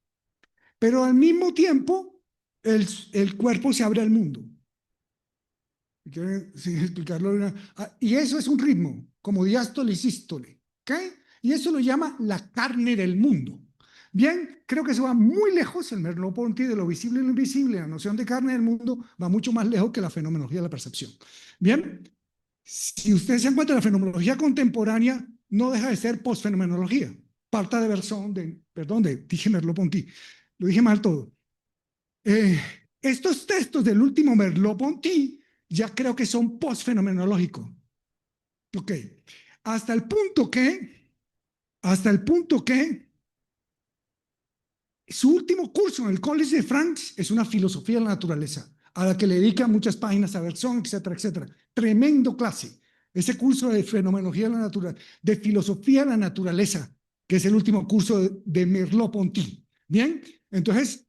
pero al mismo tiempo el cuerpo se abre al mundo. Sin explicarlo. Y eso es un ritmo, como diástole y sístole. ¿Ok? Y eso lo llama la carne del mundo. Bien, creo que eso va muy lejos, el Merleau-Ponty de lo visible y lo invisible, la noción de carne del mundo va mucho más lejos que la fenomenología de la percepción. Bien, si usted se encuentra en la fenomenología contemporánea, no deja de ser postfenomenología. Parta de Bergson, dije Merleau-Ponty, lo dije mal todo. Estos textos del último Merleau-Ponty ya creo que son postfenomenológicos. Ok, hasta el punto que su último curso en el College de France es una filosofía de la naturaleza, a la que le dedica muchas páginas a Bergson, etcétera, etcétera. Tremendo clase. Ese curso de fenomenología de la naturaleza, de filosofía de la naturaleza, que es el último curso de Merleau-Ponty. Bien, entonces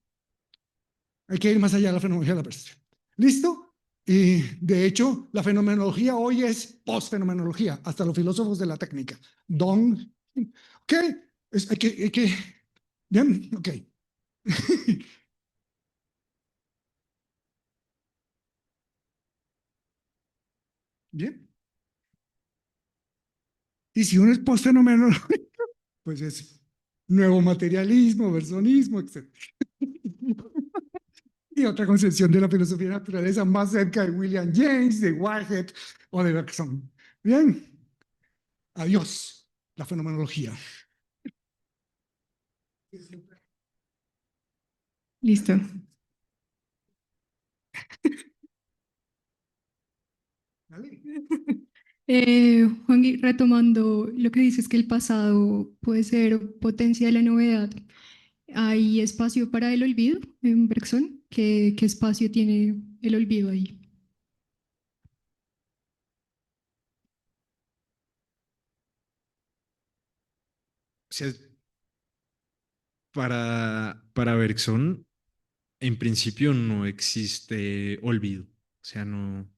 hay que ir más allá de la fenomenología de la percepción. ¿Listo? Y de hecho, la fenomenología hoy es postfenomenología, hasta los filósofos de la técnica. ¿Ok? Hay que, bien, ok. Bien. Y si uno es postfenomenológico, pues es nuevo materialismo, versonismo, etc. Y otra concepción de la filosofía de la naturaleza más cerca de William James, de Whitehead o de Bergson. Bien. Adiós, la fenomenología. Listo. Juan, retomando lo que dices que el pasado puede ser potencia de la novedad, ¿hay espacio para el olvido en Bergson? ¿Qué espacio tiene el olvido ahí? O sea, para Bergson, en principio no existe olvido. O sea, no,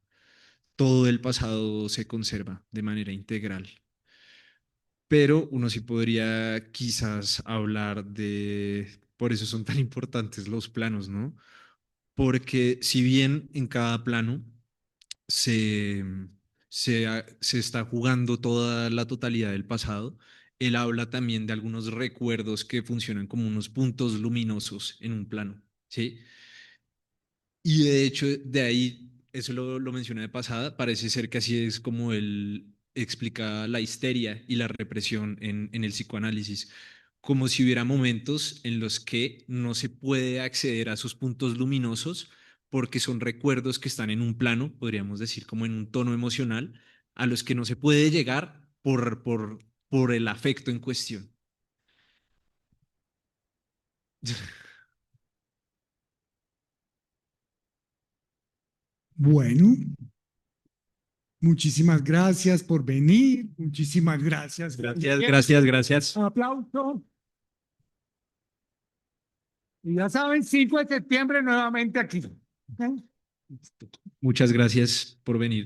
todo el pasado se conserva de manera integral. Pero uno sí podría quizás hablar por eso son tan importantes los planos, ¿no? Porque si bien en cada plano se está jugando toda la totalidad del pasado, él habla también de algunos recuerdos que funcionan como unos puntos luminosos en un plano, ¿sí? Y de hecho, de ahí, eso lo mencioné de pasada, parece ser que así es como él explica la histeria y la represión en el psicoanálisis, como si hubiera momentos en los que no se puede acceder a esos puntos luminosos porque son recuerdos que están en un plano, podríamos decir como en un tono emocional, a los que no se puede llegar por el afecto en cuestión. Bueno, muchísimas gracias por venir. Muchísimas gracias. Gracias. Aplauso. Y ya saben, 5 de septiembre nuevamente aquí. Muchas gracias por venir.